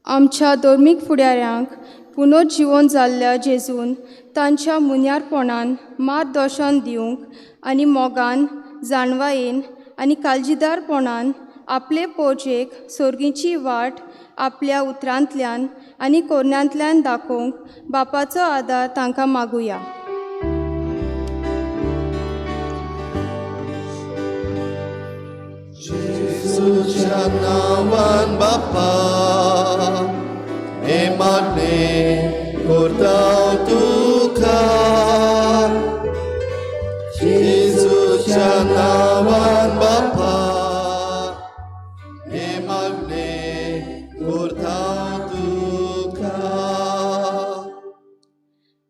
आमच्या धर्मीक फुडाऱ्यांक पुनर्जीवन जाल्ल्या जेजून तांच्या मुन्यारपणान मार्गदर्शन दिवंक आनी मोगान, जाणवायेन आनी काळजीदारपणान आपले पोरजेक सर्गीची वाट आपल्या उतरांतल्यान आनी कोरण्यांतल्यान दाखोवंक बापाचो आदार तांकां मागुया. जेजूच्या नांवान बापा, हे मागणे करता तुका. जेजूच्या नांवान बापा, हे मागणे करता तुका.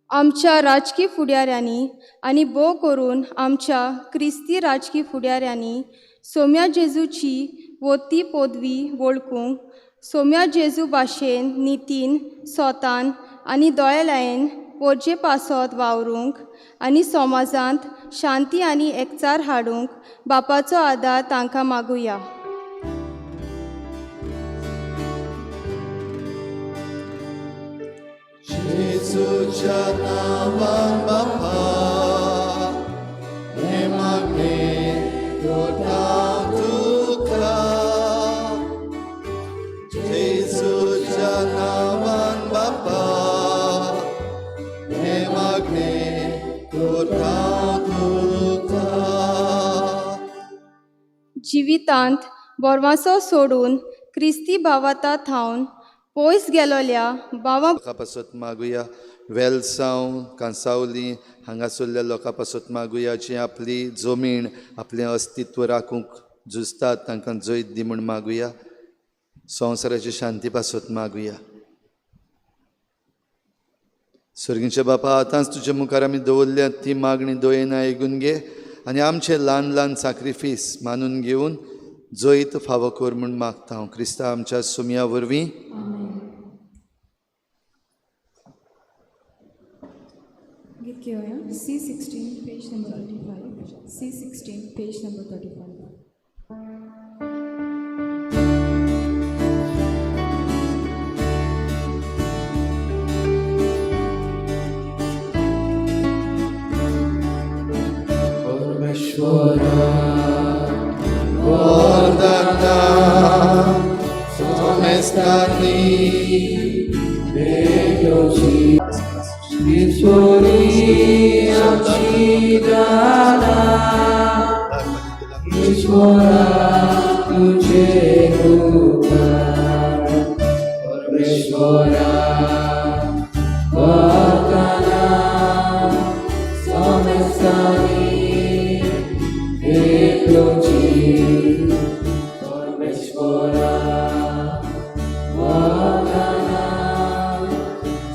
आमच्या राजकीय फुडाऱ्यांनी आनी भोव करून आमच्या क्रिस्ती राजकीय फुडाऱ्यांनी सोम्या जेजूची वोती पदवी वळखूंक सोम्या जेजू भाशेन नितीन, सोतान आनी दोळेलायेन पोरजे पासत वावरूंक आनी समाजांत शांती आनी एकचार हाडूंक बापाचो आदार तांकां मागुया. जेजूच्या नांवान बापा, हे मागणे करता तुका. जेजूच्या नांवान बापा, हे मागणे करता तुका. जिवितांत बोरवासो सोडून क्रिस्ती भावाता थावन पयस गेलोल्या भावां लोकां पासत मागुया. वेलसांव, कांसावली हांगासरल्या लोकां पासत मागुया जी आपली जमीन, आपलें अस्तित्व राखूंक झुजतात, तांकां जैत दी म्हूण मागुया. संवसाराची शांती पासत मागुया. सर्गीचे बापा, आतांच तुजे मुखार आमी दवरल्या ती मागणी दोयेना आयकून घे आनी आमचे ल्हान ल्हान सॅक्रिफीस मानून घेवन जैत फावो कर म्हूण मागता हांव क्रिस्ता आमच्या सुम्या वरवीं. गीत घेवया. C16 page number 35. C16 page number 35. परमेश्वरा वरदाना सोमेस्तानी बेयोची ईश्वरी आमची दाना. ईश्वरा तुझे उपकार. परमेश्वरा वरदाना सोमेस्तानी बेयोची. परमेश्वरा वरदाना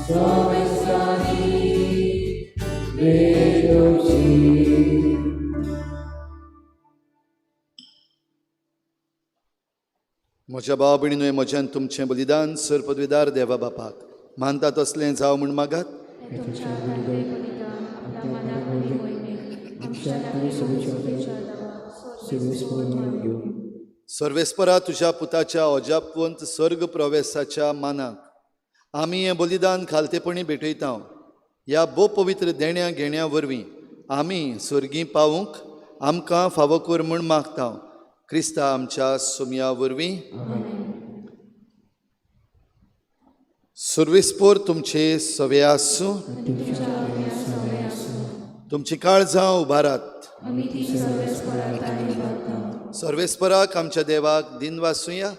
सोमेस्तानी बेयोची. म्हज्या भाव भयणीनो, म्हज्यान तुमचें बलिदान सर्पदविदार देवा बापाक मानता तसलें जावं म्हूण मागात. सर्वेस्परा तुझ्या पुताच्या अजापवंत सर्ग प्रवेशाच्या मानाक आमी हें बलिदान खालतेपणी भेटयता. ह्या भोव पवित्र देण्या घेण्या वरवीं आमी स्वर्गी पावूंक आमकां फावो कर म्हूण मागता. क्रिस्ता आमच्या सुम्या वरवीं. सर्वेस्पोर तुमचे सवे आसूं, तुमची काळजां उबारात. सर्वेस्पराक आमच्या देवाक दिन वासूया.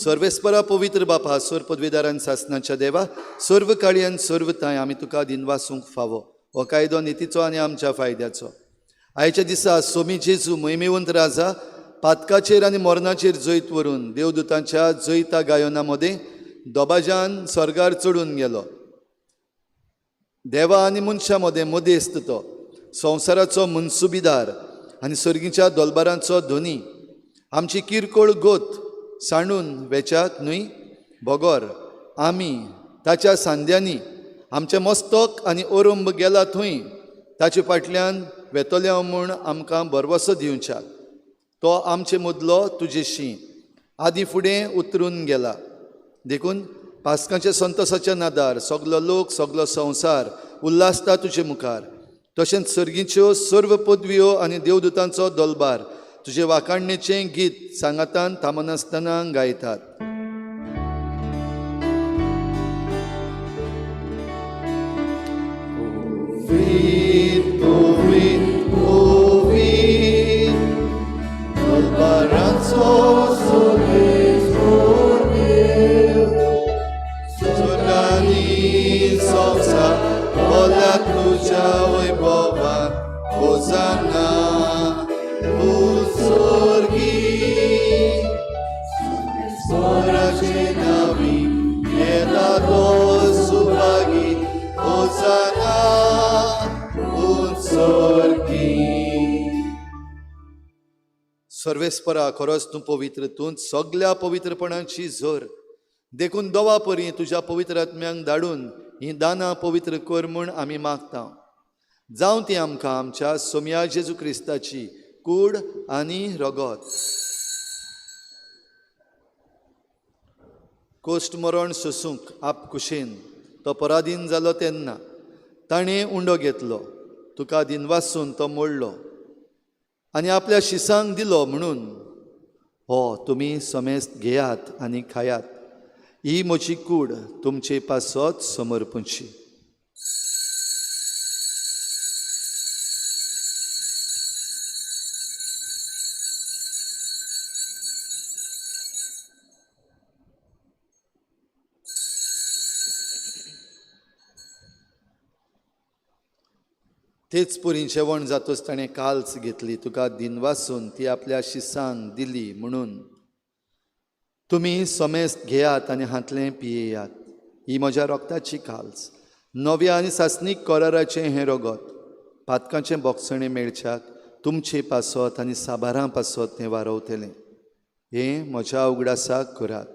सर्वेस्परा पवित्र बापा, सोर पदवीदारान सासनाच्या देवा, सर्व काळी आनी सर्व ताय आमी तुका दिन वासूंक फावो. हो कायदो नितीचो आनी आमच्या फायद्याचो. आयच्या दिसा सोमी जेजू मोहिमेवंत राजा पातकाचेर आनी मरणाचेर जैत व्हरून देवदूतांच्या जैता गायना मदें दोबाज्यान स्वर्गार चडून गेलो. देवा आनी मनशा मदें मदेस्त तो, संवसाराचो मनसुबीदार आनी सर्गीच्या दोलबारांचो धोनी, आमची किरकोळ गोत सांडून वेचाक न्हय बोगोर, आमी ताच्या सांद्यांनी आमचें मस्तक आनी ओरंब गेला थंय ताचे फाटल्यान वेतोल्या म्हूण आमकां बरवसो दिवच्याक. तो आमचे मदलो तुजेशी आदी फुडें उतरून गेला. देखून पास्कांच्या संतोसाच्या नादार सगलो लोक सगलो संवसार उल्हासता तुजे मुखार. तशेंच सर्गीच्यो सर्व पदव्यो आनी देवदूतांचो दोलबार तुजे वाखाणणेचें गीत सांगातान थांबनासतना गायतात. सर्वेस्परा, खरोच तूं पवित्र, तूं सगल्या पवित्रपणाची झर. देखून दोवा परी तुज्या पवित्र आत्म्यांक धाडून ही दानां पवित्र कर म्हूण आमी मागता. जावं ती आमकां आमच्या सोम्या जेजू क्रिस्ताची कूड आनी रगत. कोश्ट मरण सोसूंक आप कुशेन तो पराधीन जालो तेन्ना ताणें उंडो घेतलो, तुका दिनवासून तो मोडलो आनी आपल्या शिसांक दिलो म्हणून हो तुमी समेस्त घेयात आनी खायात. ही म्हजी कूड तुमचे पासत समर्पूंची. तेच पुरी जेवण जातोच ताणें काल्स घेतली, तुका दिनवासून ती आपल्या शिसांक दिली म्हणून तुमी समेस्त घेयात आनी हातलें पियेयात. ही म्हज्या रोगताची काल्स, नव्या आनी सासनीक कराराचें हें रगत. पातकांचें बोगसणें मेळच्याक तुमचे पासत आनी साबारां पासत तें वारवतलें. हें म्हज्या उगडासाक करात.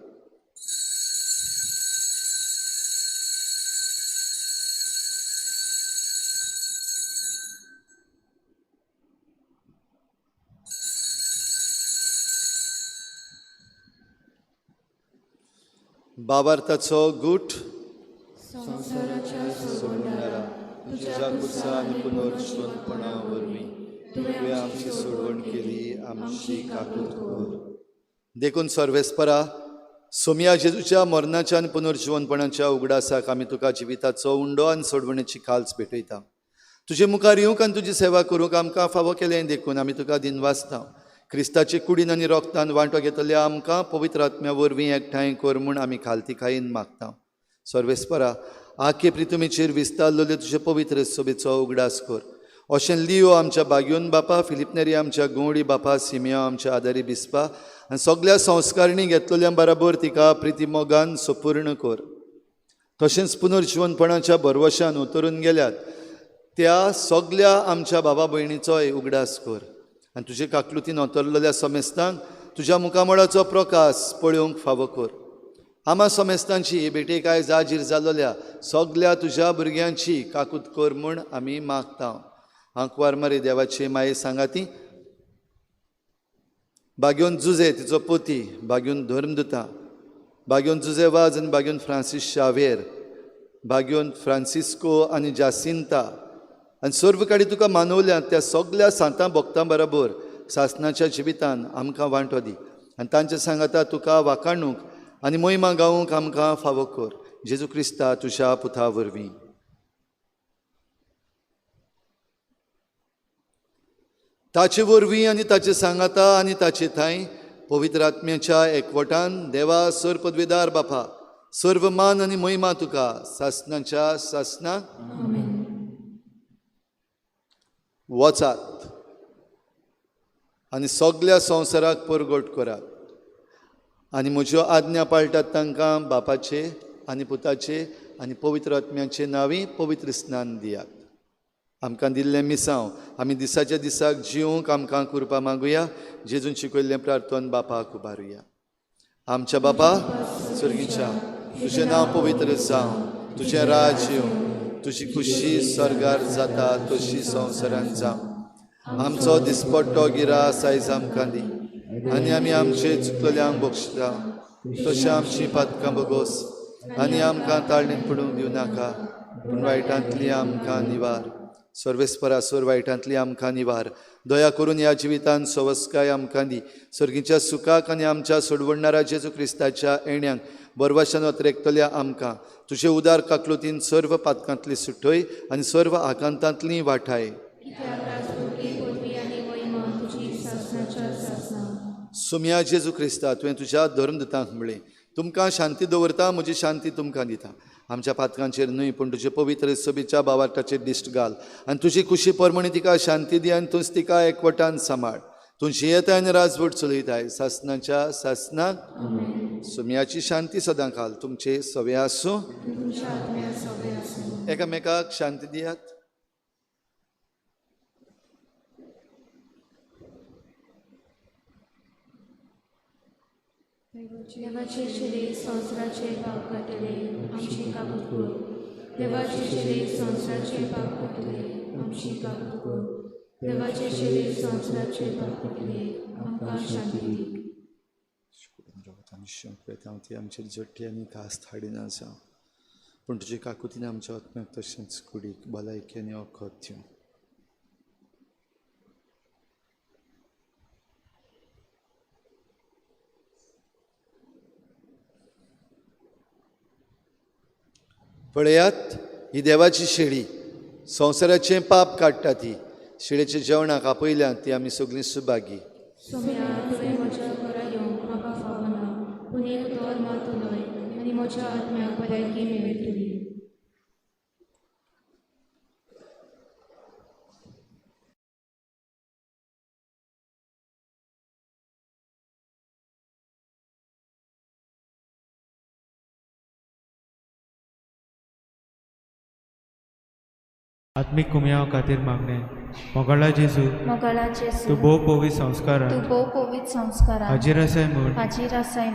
बाबार्थाचो गूट. तुझ्या कुसा आनी पुनर्जीवनपणा वरवीं तुवें आमची सोडवण केली, आमची काकूट कर. देखून सर्वेस्परा, सोम्या जेजूच्या मरणाच्या आनी पुनर्जीवनपणाच्या उगडासाक आमी तुका जिविताचो उंडो आनी सोडवणेची काल्स भेटयता. तुजे मुखार येवंक आनी तुजी सेवा करूंक आमकां फावो केलें देखून आमी तुका दिनवासता. क्रिस्ताचे कुडीन आनी रोगतान वांटो घेतल्या आमकां पवित्र आत्म्या वरवीं एकठांय कर म्हूण आमी खालती खाईन मागता. सर्वेस्परा, आखे प्रितुमेचेर विस्तारलेले तुजे पवित्र सभेचो उगडास कर. अशें लियो आमच्या बागयोन बापा, फिलिपनेरी आमच्या गोवडी बापा, सिमियो आमच्या आदारी बिस्पा आनी सगल्या संस्कारणी घेतलेल्या बराबर तिका प्रिती मोगान सुपूर्ण कर. तशेंच पुनर्जीवनपणाच्या भरवशान उतरून गेल्यात त्या सगल्या आमच्या बाबा भयणीचोय उगडास कर. आनी तुजे काकलुतीन उतरलेल्या समेस्तांक तुज्या मुखामळाचो प्रकाश पळोवंक फावो कर. आमा समेस्तांची हे भेटेकाय जाजीर जाल्ल्या सगल्या तुज्या भुरग्यांची काकूत कर म्हूण आमी मागता. आंकवार मारी देवाची माये सांगाती, बागयोन जुजे तिचो पोती, बागयोन धर्मदुता, बागयोन जुजे वाज आनी बागयोन फ्रांसीस शावेर, बागयोन फ्रांसिस्को आनी जासिंता आनी सर्व काडी तुका मानवल्या त्या सगल्या सांतां भक्तां बरोबर सासणाच्या जिवितान आमकां वांटो दी. आनी तांचे सांगाता तुका वाखाणूक आनी मोहिमा गावूंक आमकां फावो कर. जेजू क्रिस्ता तुज्या पुता वरवीं. ताचे वरवीं आनी ताचे सांगाता आनी ताचे थंय पवित्र आत्म्याच्या एकवटान देवा सर पदवेदार बापा सर्व मान आनी मोहिमा तुका सासनाच्या सासनाक वचात आनी सगळ्या संवसाराक परगट करात. आनी म्हज्यो आज्ञा पाळटात तांकां बापाचे आनी पुताचे आनी पवित्र आत्म्याचे नांवी पवित्र स्नान दियात. आमकां दिल्लें मिसांव आमी दिसाच्या दिसाक जिवंक आमकां कृपा मागुया. जेजून शिकयल्लें प्रार्थन बापाक उबारुया. आमच्या बापा सर्गीच्या तुजें नांव पवित्र जावं. तुजें राज येवं. तुजी खुशी स्वर्गार जाता तशी संवसारांत जावं. आमचो दिसपट्टो गिरास आयज आमकां दी आनी आमी आमचे चुकलेल्यांक बक्षिता तशें आमची पातकां बगोस आनी आमकां ताळणेंत पडूंक दिवं नाका पूण वायटांतली आमकां निवार. सर्वेस्परासोर वायटांतली आमकां निवार. दया करून ह्या जिवितांत सवस्काय आमकां दी. सर्गीच्या सुखाक आनी आमच्या सोडवणाऱ्या जेजू क्रिस्ताच्या येण्याक बरवाशान वतरेकतल्या आमकां तुजे उदार काकलुतीन सर्व पातकांतली सुटय आनी सर्व आकांतांतली वाठाय. सुम्या जेजू क्रिस्ता तुवें तुज्या धर्मदूतांक म्हणलें तुमकां शांती दवरता म्हजी शांती तुमकां दिता. आमच्या पातकांचेर न्हय पूण तुजे पवित्र सभेच्या बावाटाचेर दिश्ट घाल आनी तुजी खुशी परमणी तिका शांती दी आनी तूंच तिका एकवटान सांबाळ. तूं जियेताय आनी राजवट चलयताय सासनाच्या सासनाक. सुम्याची शांती सदां घाल. तुमचे सवे आसूं. एकामेकाक शांती दियात. देवाचे शिरे संवसाराचे पाप काटले आमची काबूत कर. देवाचे शिरे संवसाराचे पाप काटले आमची काबूत कर. देवाचे शिरे संवसाराचे पाप काटले आमकां शांती दी. आमचे जट्टी आनी कास्त हाडिना जावं पूण तुजे काकुतीन आमच्या आत्म्याक तशेंच कुडीक भलायकी आनी वखद दिवं. पळयात ही देवाची शेळी संवसाराचें पाप काडटा. ती शेळेच्या जेवणाक आपयल्यात ती आमी सगळीं सुभागी. सोम्या तुवें म्हज्या घरा येवंक म्हाका फावना पूण एक दोर मात उलय आनी म्हज्या आत्म्याक भलायकी मेळटली. आत्मिक कुमयाव खातीर मागणें. मोगाळा जेजू तूं भोव पवित्र संस्कारान हाजीर आसाय म्हूण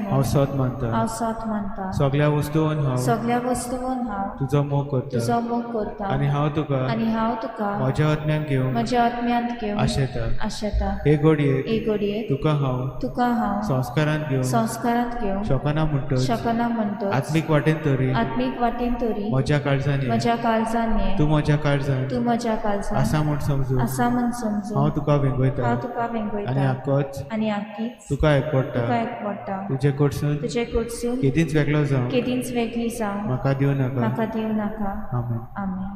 हांव सत मानता. सगळ्या वस्तूंवन हांव तुजो मोग करता आनी हांव तुका म्हज्या आत्म्यान घेवन आशेता. हे घडयेक तुका हांव संस्कारांत घेवन शकना म्हणटच आत्मीक वाटेन तरी म्हज्या काळजांनी तूं म्हज्या काळजांत आसा म्हूण समजू हांव तुका वेंगयता आनी आख्खीच तुका एकवडटा. तुजे कडसून केदींच वेगळो जावं म्हाका दिवं नाका. आमेन.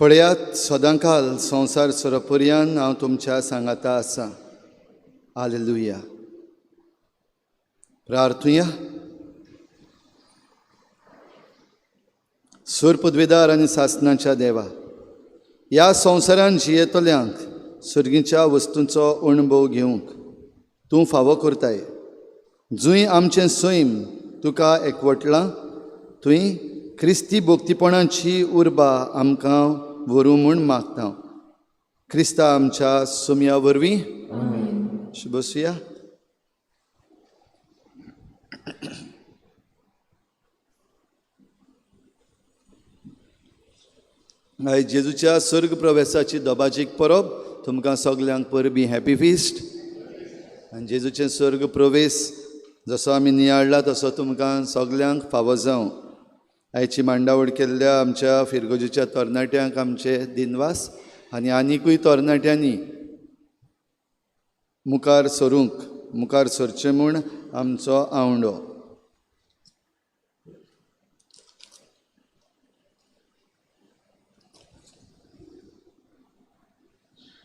पळयात सदांकाल संवसार सोरपर्यंत हांव तुमच्या सांगाता आसां. हालेलुया. प्रार्थुया. सूर पदवीदार आनी सासणाच्या देवा, ह्या संवसारांत जियेतल्यांक सर्गीच्या वस्तूंचो अणभव घेवंक तूं फावो करताय. जूंय आमचें सैम तुका एकवटलां, थंय क्रिस्ती भोक्तीपणाची उर्बा आमकां व्हरूं म्हूण मागता. क्रिस्ता आमच्या सोम्या वरवीं बसुया. आयज जेजूच्या स्वर्ग प्रवेशाची दोबाजीक परब. तुमकां सगल्यांक परबीं हॅपी फिस्ट. आनी जेजूचे स्वर्ग प्रवेश जसो आमी नियाळ्ळा तसो तुमकां सगल्यांक फावो जावं. आयची मांडावळ केल्ल्या आमच्या फिरगोजेच्या तरणाट्यांक आमचे दिनवास आनी आनिकूय तरणाट्यांनी मुखार सरचें म्हूण आमचो आवंडो.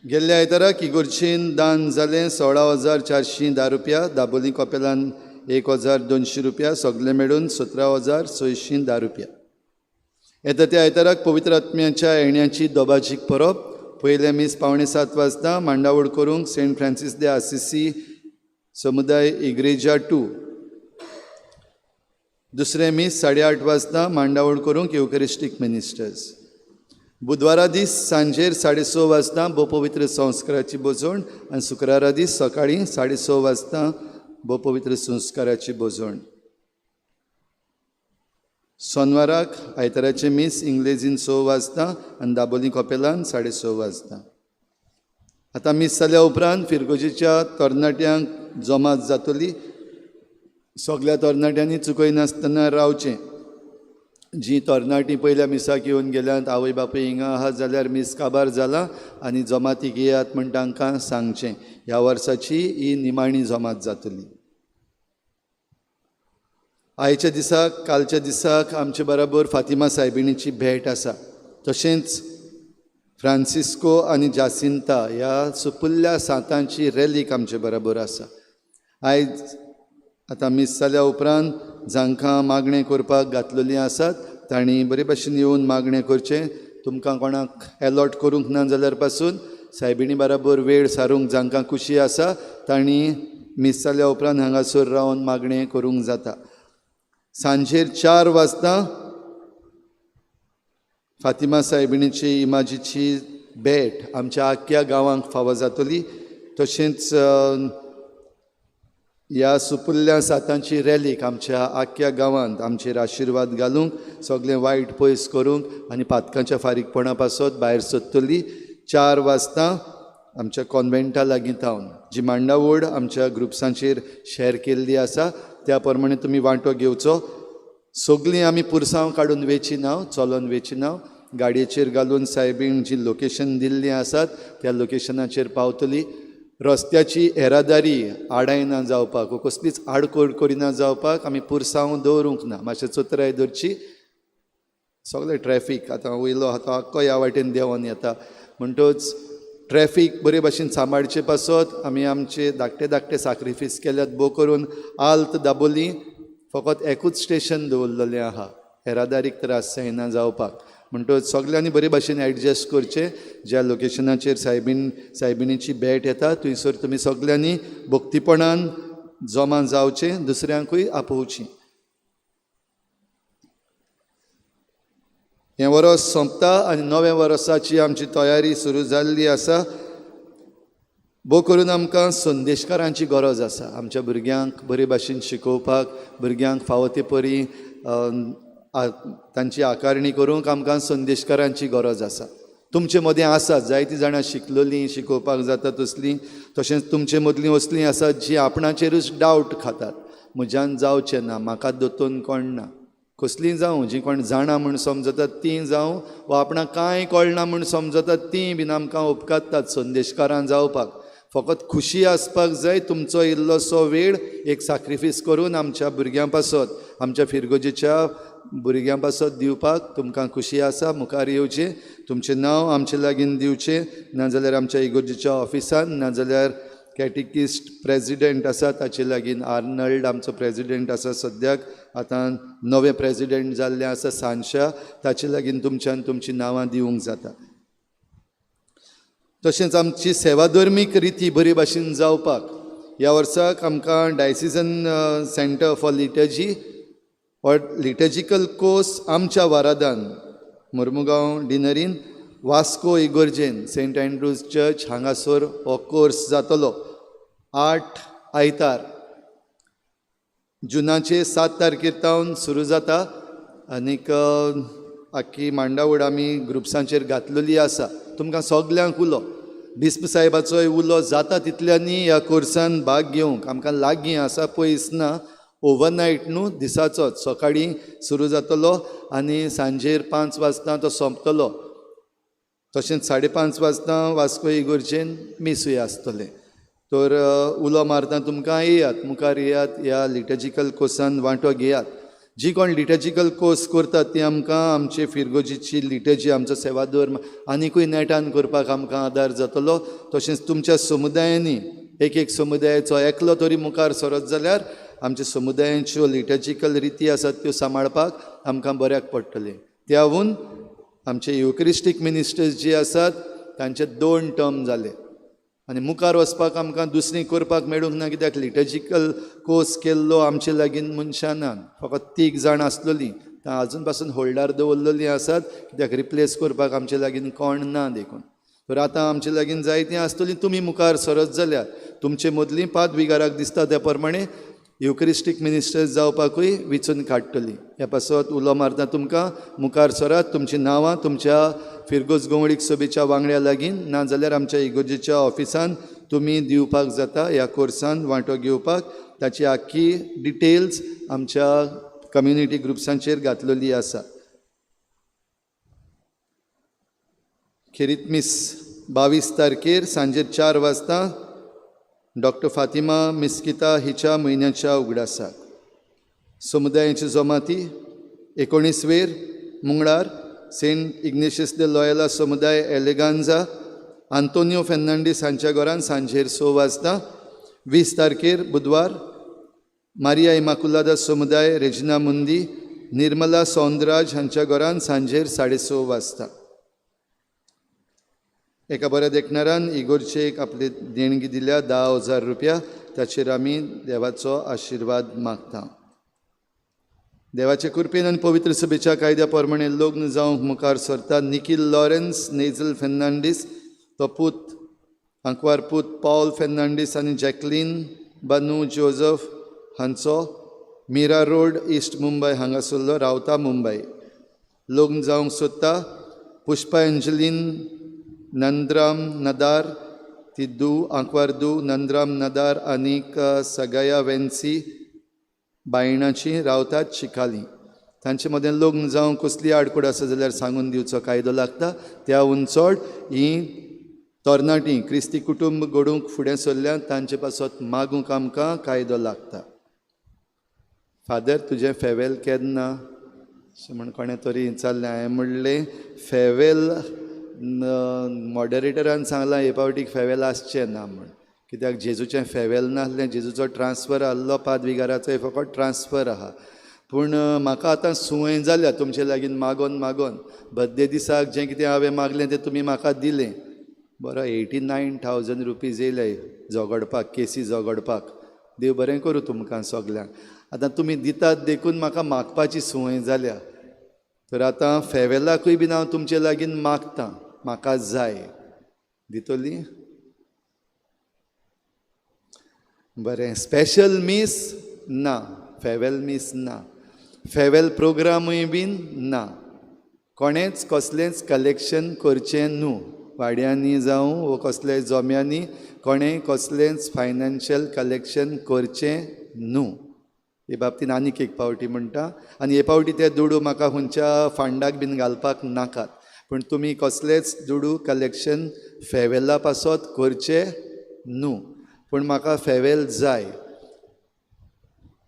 गेल्ल्या आयताराक इगोर्जीन दान जालें 16,410 रुपया. दाबोलीं कपेलान 1,200 रुपया. सगळे मेळून 17,610 रुपया. येता त्या आयताराक पवित्र आत्म्याच्या येण्याची दोबाजीक परब. पयले मीस 6:45 वाजता मांडावळ करूंक सेंट फ्रांसीस दे आसिसी समुदाय इग्रेजा 2. दुसरे मीस 8:30 वाजता मांडावळ करूंक युकरिस्टीक मिनिस्टर्स. बुधवारा दीस सांजेर 6:30 वाजता भोवपवित्र संस्काराची बोजवण आनी शुक्रारा दीस सकाळीं 6:30 वाजता भोवपवित्र संस्काराची बोजवण. सोनवाराक आयताराचे मीस इंग्लेजीन 6 वाजता आनी दाबोलीं कपेलान 6:30 वाजता. आतां मीस जाल्या उपरांत फिरगोजेच्या तरणाट्यांक जमात जातली. सगळ्या तरणाट्यांनी चुकयनासतना रावचें. जी तरणाटीं पयल्या मिसाक येवन गेल्यांत, आवय बापूय हिंगा आहात जाल्यार मीस काबार जाला आनी जमातीक येयात म्हण तांकां सांगचें. ह्या वर्साची ही निमाणी जमात जातली. आयच्या दिसाक कालच्या दिसाक आमचे बरोबर फातिमा सायबिणीची भेट आसा. तशेंच फ्रांसिस्को आनी जासिंता ह्या सुपुल्ल्या सातांची रॅलीक आमचे बरोबर आसा. आयज आतां मीस जाल्या उपरांत जांकां मागणें करपाक घातलेलीं आसात तांणी बरे भाशेन येवन मागणें करचें. तुमकां कोणाक अलॉट करूंक ना जाल्यार पासून सायबिणी बरोबर वेळ सारूंक जांकां खुशी आसा तांणी मीस जाल्या उपरांत हांगासर रावन मागणें करूंक जाता. सांजेर 4 वाजता फातिमा सायबिणीची इमाजीची भेट आमच्या आख्या गांवांक फावो जातली. तशेंच ह्या सुपुल्ल्या सातांची रॅलीक आमच्या आख्या गांवांत आमचेर आशिर्वाद घालूंक, सगळें वायट पयस करूंक आनी पातकांच्या फारीकपणा पासत भायर सरतली. 4 वाजता आमच्या कॉन्व्हेंटा लागीं थावन जी मांडावळ आमच्या ग्रुप्सांचेर शॅर केल्ली आसा त्या प्रमाणे तुमी वांटो घेवचो. सगळीं आमी पुरसांव काडून वेची नाव, चलोन वेची नाव गाडयेचेर घालून सायबीण जी लोकेशन दिल्लीं आसात त्या लोकेशनाचेर पावतली. रस्त्याची येरादारी आडायना जावपाक वा कसलीच आडकोड करिना जावपाक आमी पुरसांव दवरूंक ना. मातशें चोत्राय धरची. सगळें ट्रॅफीक आतां वयलो आतां आख्खो ह्या वाटेन देंवन येता म्हणटच ट्रॅफीक बरे भाशेन सांबाळचे पासत आमी आमचे धाकटे धाकटे सॅक्रिफीस केल्यात. भोव करून आल्त दाबोलीं फकत एकूच स्टेशन दवरलेलें आहा येरादारीक त्रास जायना जावपाक. म्हणटच सगळ्यांनी बरे भाशेन एडजस्ट करचें. ज्या लोकेशनाचेर सायबिणीची भेट येता थंयसर तुमी सगळ्यांनी भक्तीपणान जमा जावचें, दुसऱ्यांकूय आपोवचीं. हें वर्स सोंपता आनी नव्या वर्साची आमची तयारी सुरू जाल्ली आसा. भोव करून आमकां संदेशकारांची गरज आसा. आमच्या भुरग्यांक बरे भाशेन शिकोवपाक, भुरग्यांक फावो ते परी तांची आकारणी करूंक आमकां संदेशकारांची गरज आसा. तुमचे मदीं आसात जायतीं जाणां शिकलेलीं, शिकोवपाक जाता तसलीं. तशेंच तुमचे मदलीं असलीं आसात जीं आपणाचेरूच डावट खातात. म्हज्यान जावचें ना, म्हाका दोतोन कोण ना. कसलीं जावं, जीं कोण जाणा म्हूण समजतात तीं जावं वा आपणाक कांय कळना म्हूण समजतात तीं बीन आमकां उपकारतात संदेशकारां जावपाक. फकत खुशी आसपाक जाय. तुमचो इल्लोसो वेळ एक सॅक्रिफीस करून आमच्या भुरग्यां पासत, आमच्या फिरगोजेच्या भुरग्यां पासत दिवपाक तुमकां खुशी आसा. मुखार येवचें, तुमचें नांव आमचे लागीं दिवचें, नाजाल्यार आमच्या इगोर्जेच्या ऑफिसान, नाजाल्यार कॅटिकिस्ट प्रेजिडेंट आसा ताचे लागीं आर्नल्ड आमचो प्रेजिडेंट आसा सद्याक, आतां नवे प्रेजिडेंट जाल्ले आसा सांशा, ताचे लागीं तुमच्यान तुमचीं नांवां दिवंक जाता. तशेंच आमची सेवाधर्मीक रिती बरे भाशेन जावपाक ह्या वर्साक आमकां decision centre for liturgy or liturgical course आमच्या वारादान मुर्मुगांव डिनरीन वास्को इगोर्जेन सेंट एंड्रूज चर्च हांगासर हो कोर्स जातलो. 8 आयतार जुनाचे 7 तारखेर तावन सुरू जाता. आनीक आख्खी मांडावळ आमी ग्रुप्सांचेर घातलेली आसा. तुमकां सगल्यांक उलो, बिस्प साहेबाचोय उलो जाता तितल्यांनी ह्या कोर्सान भाग घेवंक. आमकां लागीं आसा पयस ना, ओवरनायट न्हू, दिसाचोच. सकाळीं सुरू जातलो आनी सांजेर 5 वाजता तो सोंपतलो. तशेंच 5:30 वाजता वास्को इगोर्जेन मिसूय आसतलें. तर उलो मारता तुमकां येयात, मुखार येयात, ह्या लिटर्जिकल कोर्सान वांटो घेयात. जी कोण लिटर्जिकल कोर्स करतात ती आमकां आमचे फिरगोजीची लिटर्जी, आमचो सेवाधर्म आनिकूय नेटान करपाक आमकां आदार जातलो. तशेंच तुमच्या समुदायांनी एक समुदायाचो एकलो तरी मुखार सरत जाल्यार आमच्या समुदायांच्यो लिटर्जिकल रिती आसात त्यो सांबाळपाक आमकां बऱ्याक पडटलें. त्याहून आमचे युक्रिस्टीक मिनिस्टर्स जे आसात तांचे 2 टर्म जाले आनी मुखार वचपाक आमकां दुसरी करपाक मेळूंक ना. कित्याक लिटर्जिकल कोर्स केल्लो आमचे लागीं मनशां नात, फकत 3 जाण आसलेलीं. आजून पासून होल्डार दवरलेलीं आसात, कित्याक रिप्लेस करपाक आमचे लागीं कोण ना देखून. तर आतां आमचे लागीं जायतीं आसतलीं. तुमी मुखार सरत जाल्यार तुमचे मदलीं पादविगाराक दिसता त्या प्रमाणे युक्रिस्टीक मिनिस्टर्स जावपाकूय विचून काडटलीं. ह्या पासत उलो मारता तुमकां मुखार सरात. तुमचीं नांवां तुमच्या फिरगोज गोवळीक सभेच्या वांगड्या लागीं नाजाल्यार आमच्या इगोर्जेच्या ऑफिसान तुमी दिवपाक जाता. ह्या कोर्सान वांटो घेवपाक ताची आख्खी डिटेल्स आमच्या कम्युनिटी ग्रुप्सांचेर घातलेली आसा. खेरीत 22 तारखेर सांजेर 4 वाजता डॉक्टर फातिमा मिस्किता हिच्या म्हयन्याच्या उगडासाक समुदायाची जमाती 19 मंगळार सेंट इग्नेशियस दे लॉयला समुदाय एलेगांजा आंतोनियो फेर्नांडीस हांच्या घरान सांजेर 6 वाजता. 20 तारखेर बुधवार मारिया इमाकुलादा समुदाय रेजिना मुंदी निर्मला सौंदराज हांच्या घरान सांजेर 6:30 वाजता. एका बऱ्या देखणारान इगोर्जेक आपली देणगी दिल्या 10,000 रुपया. ताचेर आमी देवाचो आशिर्वाद मागता. देवाचे कृपेन आनी पवित्र सभेच्या कायद्या प्रमाणे लग्न जावंक मुखार सरता निखिल लॉरेन्स नेझल फेर्नांडीस, तो पूत आंकवार पूत पॉल फेर्नांडीस आनी जॅकलीन बानू जोझफ हांचो मीरा रोड ईस्ट मुंबय हांगासरलो, रावता मुंबय. लग्न जावंक सोदता पुष्पा एंजलीन नंद्राम नदार, ती आंकवार नंद्राम नदार आनीक सगया वेन्सी बायणाची, रावतात चिकाली. तांचे मदें लग्न जावं कसली आडकोड आसा जाल्यार सांगून दिवचो कायदो लागता. त्याहून चड ही तरणाटीं क्रिस्ती कुटुंब घडोवंक फुडें सरल्यान तांचे पासत मागूंक आमकां कायदो लागता. फादर तुजें फेवेल केन्ना अशें म्हण कोणें तरी विचारलें. हांवें म्हणलें फेवेल मॉडरेटरान सांगलां हे पावटीक फेवेल आसचें ना म्हण, कित्याक जेजूचें फेवेल नासलें. जेजूचो ट्रान्सफर आसलो, पादविगाराचोय फकत ट्रान्सफर आहा. पूण म्हाका आतां सुवय जाल्या तुमचे लागीं मागोन बर्थडे दिसाक जें कितें हांवें मागलें तें तुमी म्हाका दिलें. बरो 89,000 रुपीज येयले झगडपाक, केसी झगडपाक. देव बरें करूं तुमकां सगल्यांक. आतां तुमी दितात देखून म्हाका मागपाची सुवय जाल्या. तर आतां फेवेलाकूय बीन हांव तुमचे लागीं मागतां, म्हाका जाय. दितली? बरें. स्पेशल मीस ना, फेवेल मीस ना, फेवेल प्रोग्रामूय बीन ना. कोणेंच कसलेंच कलेक्शन करचें न्हू, वाड्यांनी जावं वो कसलेय जोम्यांनी कोणें कसलेंच फायनान्शियल कलेक्शन करचें न्हू. हे बाबतीन आनीक एक पावटी म्हणटा. आनी हे पावटी ते दुडू म्हाका खंयच्या फंडाक बीन घालपाक नाकात. पूण तुमी कसलेंच दुडू कलेक्शन फेवेला पासत करचें न्हू. पूण म्हाका फेवेल जाय.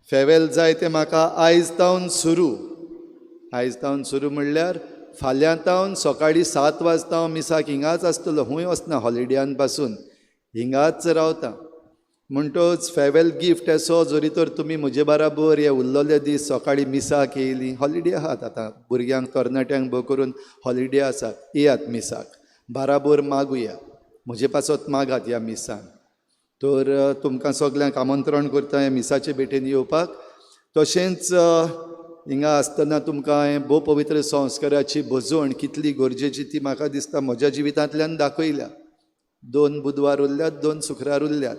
फेवेल जाय तें म्हाका आयज तावन सुरू आयज तावन सुरू म्हणल्यार फाल्यां तावन सकाळीं 7 वाजता हांव मिसाक हिंगाच आसतलो, खूंय वचना हॉलिडेयान पासून, हिंगाच रावता. म्हणटोच फेअरवेल गिफ्ट असो, जरी तर तुमी म्हजे बराबर हे उरलेले दीस सकाळीं मिसाक येयली, हॉलिडे आहात आतां भुरग्यांक तरणाट्यांक भर करून हॉलिडे आसात, येयात मिसाक बराबर मागुया, म्हजे पासत मागात ह्या मिसान. तर तुमकां सगल्यांक आमंत्रण करता हे मिसाचे भेटेन येवपाक. तशेंच हिंगा आसतना तुमकां हांवें भोव पवित्र संस्काराची भजवण कितली गरजेची ती म्हाका दिसता म्हज्या जिवितांतल्यान दाखयल्या. 2 बुधवार उरल्यात, 2 शुक्रार उरल्यात.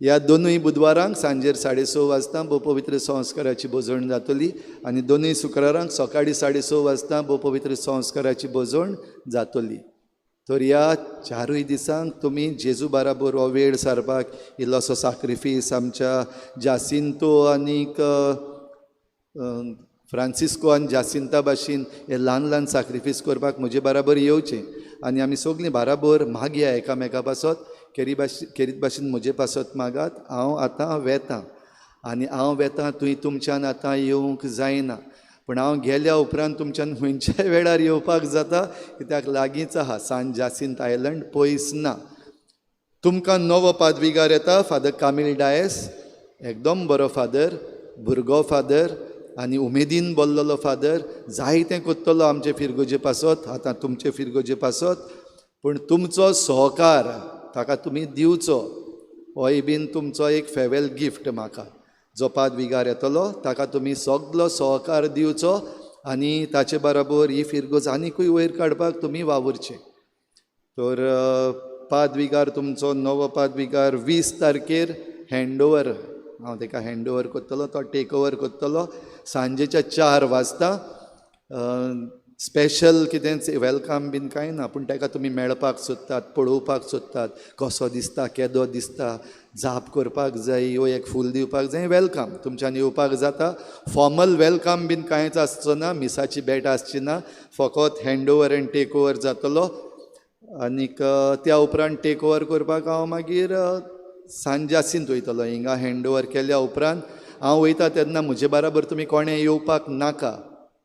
ह्या दोनूय बुधवारांक सांजेर 6:30 वाजता भोव पवित्र संस्काराची भजवण जातली आनी दोनूय शुक्रारांक सकाळीं 6:30 वाजता भोव पवित्र संस्काराची भजवण जातली. तर ह्या 4 दिसांक तुमी जेजू बराबर हो वेळ सारपाक इल्लोसो सॅक्रिफीस आमच्या जासिंतो आनीक फ्रांसिस्को आनी जासिंता भाशेन हे ल्हान ल्हान सॅक्रिफीस करपाक म्हजे बराबर येवचें आनी आमी सगळीं बराबर मागया एकामेका पासत. खेरीत भाशेन म्हजे पासत मागात. हांव आतां वेतां आनी हांव वेतां थंय तुमच्यान आतां येवंक जायना, पूण हांव गेल्या उपरांत तुमच्यान खंयच्याय वेळार येवपाक जाता, कित्याक लागींच आहा सान जासिंत आयलंड, पयस ना. तुमकां नवो पाद्विगार येता फादर कामील डायस, एकदम बरो फादर, भुरगो फादर आनी उमेदीन बोल्लोलो फादर. जायतें कोत्तलो आमचे फिरगोजे पासत, आतां तुमचे फिरगोजे पासत, पूण तुमचो सहकार ताका तुमी दिवचो. होय बीन तुमचो एक फेअरवेल गिफ्ट म्हाका. जो पाद्विगार येतलो ताका तुमी सगलो सहकार दिवचो आनी ताचे बराबर ही फिरगोज आनीकूय वयर काडपाक तुमी वावुरचें. तर पाद्विगार तुमचो नवो पाद्विगार 20 तारखेर हँडओवर, हांव ताका हँडओवर करतलो, तो टेक ओवर करतलो सांजेच्या 4 वाजता. स्पेशल कितेंच वेलकम बीन कांय ना, पूण ताका तुमी मेळपाक सोदतात, पळोवपाक सोदतात, कसो दिसता, केदो दिसता, जाप करपाक जाय, ह्यो एक फूल दिवपाक जाय, वेलकम तुमच्यान येवपाक जाता. फॉर्मल वेलकम बीन कांयच आसचो ना, मिसाची भेट आसची ना, फकत हँडओवर आनी टेक ओवर जातलो. आनीक त्या उपरांत टेक ओवर करपाक हांव मागीर सांज जासिंत वयतलो. हिंगा हँडओवर केल्या उपरांत हांव वयता तेन्ना म्हजे बराबर तुमी कोणें येवपाक नाका,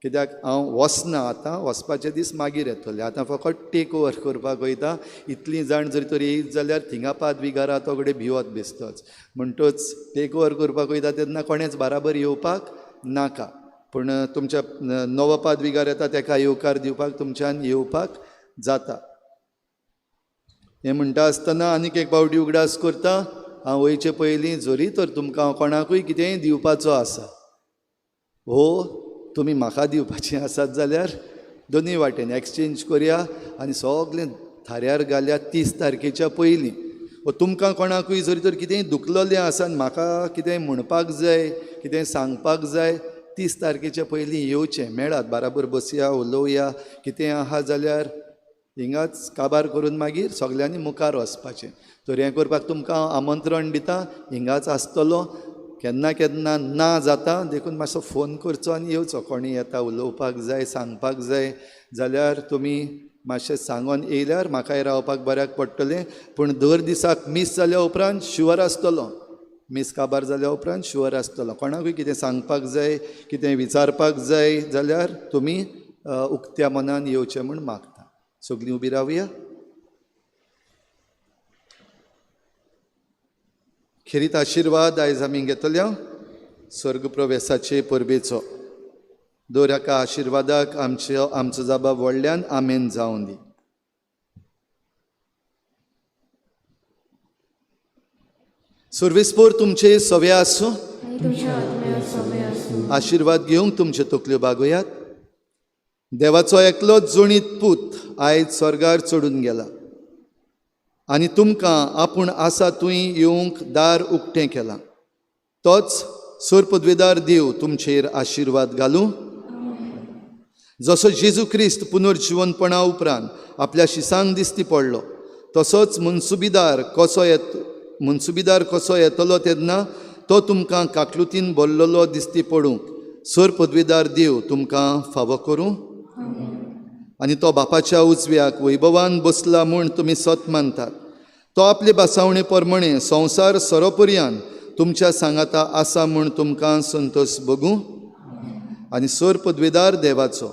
कित्याक हांव वचना आतां, वचपाचे दीस मागीर येतले. आतां फकत टेक ओवर करपाक वयता. इतलीं जाण जरी तर येयत जाल्यार थिंगा पाद्विगारा तो कडेन भिवत बेसतोच. म्हणटूच टेक ओवर करपाक वयता तेन्ना कोणेंच बराबर येवपाक नाका, पूण तुमच्या नवो पाद्विगार येता ताका येवकार दिवपाक तुमच्यान येवपाक जाता. हें म्हणटा आसतना आनीक एक फावटी उगडास करता. हांव वयचे पयलीं जरी तर तुमकां कोणाकूय कितेंय दिवपाचो आसा, हो तुमी म्हाका दिवपाचें आसात जाल्यार दोनूय वाटेन एक्सचेंज करया आनी सगलें थाऱ्यार घालया 30 तारखेच्या पयलीं. व तुमकां कोणाकूय जरी तर कितेंय दुखलेलें आसा आनी म्हाका कितेंय म्हणपाक जाय, कितेंय सांगपाक जाय, 30 तारखेच्या पयलीं येवचें, मेळात बराबर बसया, उलोवया, कितेंय आहा जाल्यार हिंगाच काबार करून मागीर सगल्यांनी मुखार वचपाचें. तर हें करपाक तुमकां हांव आमंत्रण दितां. हिंगाच आसतलो. केन्ना केन्ना ना जाता देखून मातसो फोन करचो आनी येवचो. कोणी येता उलोवपाक जाय, सांगपाक जाय जाल्यार तुमी मातशें सांगून येयल्यार म्हाकाय रावपाक बऱ्याक पडटलें. पूण दर दिसाक मिस जाल्या उपरांत शुवर आसतलो, मिस काबार जाल्या उपरांत शुवर आसतलो. कोणाकूय कितें सांगपाक जाय, कितें विचारपाक जाय जाल्यार तुमी उक्त्या मनान येवचें म्हूण मागता. सगलीं उबी रावया. खेरीत आशिर्वाद आयज आमी घेतल्या स्वर्गप्रवेशाचे परबेचो. दर एका आशिर्वादाक आमचो जबाब व्हडल्यान आमेन जावं दी. सर्वेस्पोर तुमचे सवे आसूं. आशिर्वाद घेवंक तुमचे तकल्यो बागोयात. देवाचो एकलोच जोणीत पूत आयज स्वर्गार चडून गेला आनी तुमकां आपूण आसा थंय येवंक दार उक्तें केलां. तोच सोरपदवेदार देव तुमचेर आशिर्वाद घालूं. जसो जेजू क्रिस्त पुनर्जिवनपणा उपरांत आपल्या शिसांक दिश्टी पडलो, तसोच मुनसुबीदार कसो येतलो तेन्ना तो तुमकां काकलुतीन भरलेलो दिश्टी पडूंक सोरपदवेदार देव तुमकां फावो करूं. आनी तो बापाच्या उजव्याक वैभवान बसला म्हूण तुमी सत मानतात. तो आपले बासावणे प्रमाणे संवसार सरोपर्यंत तुमच्या सांगाता आसा म्हूण तुमकां संतोश भोगूं. आनी सोर पदवेदार देवाचो,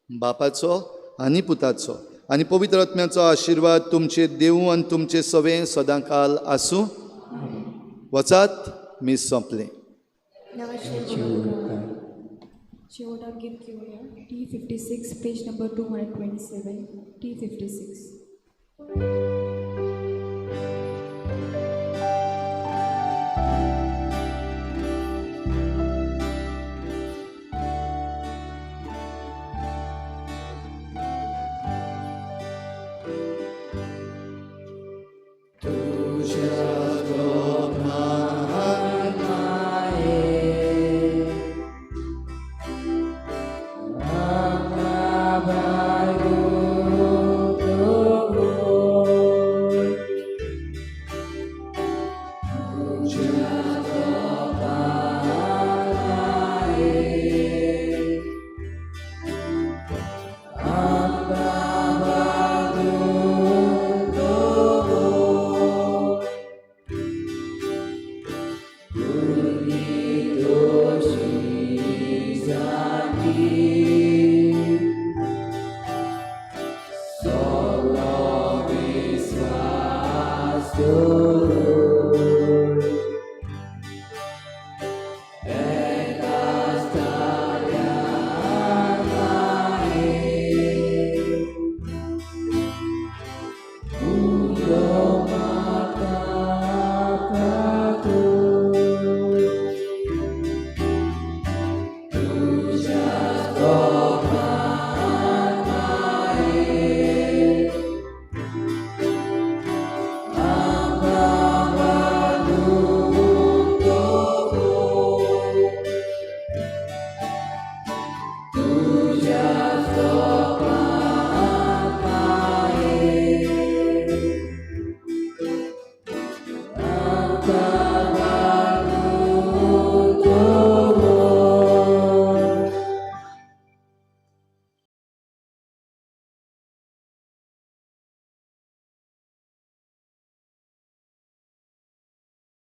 बापाचो आनी पुताचो आनी पवित्र आत्म्याचो आशिर्वाद तुमचेर देवूं आनी तुमचे सवें सदांकाल आसूं. वचात, मीस सोंपलें. शेवटाक गीत घेवया T56 page number 227 T56. Bye.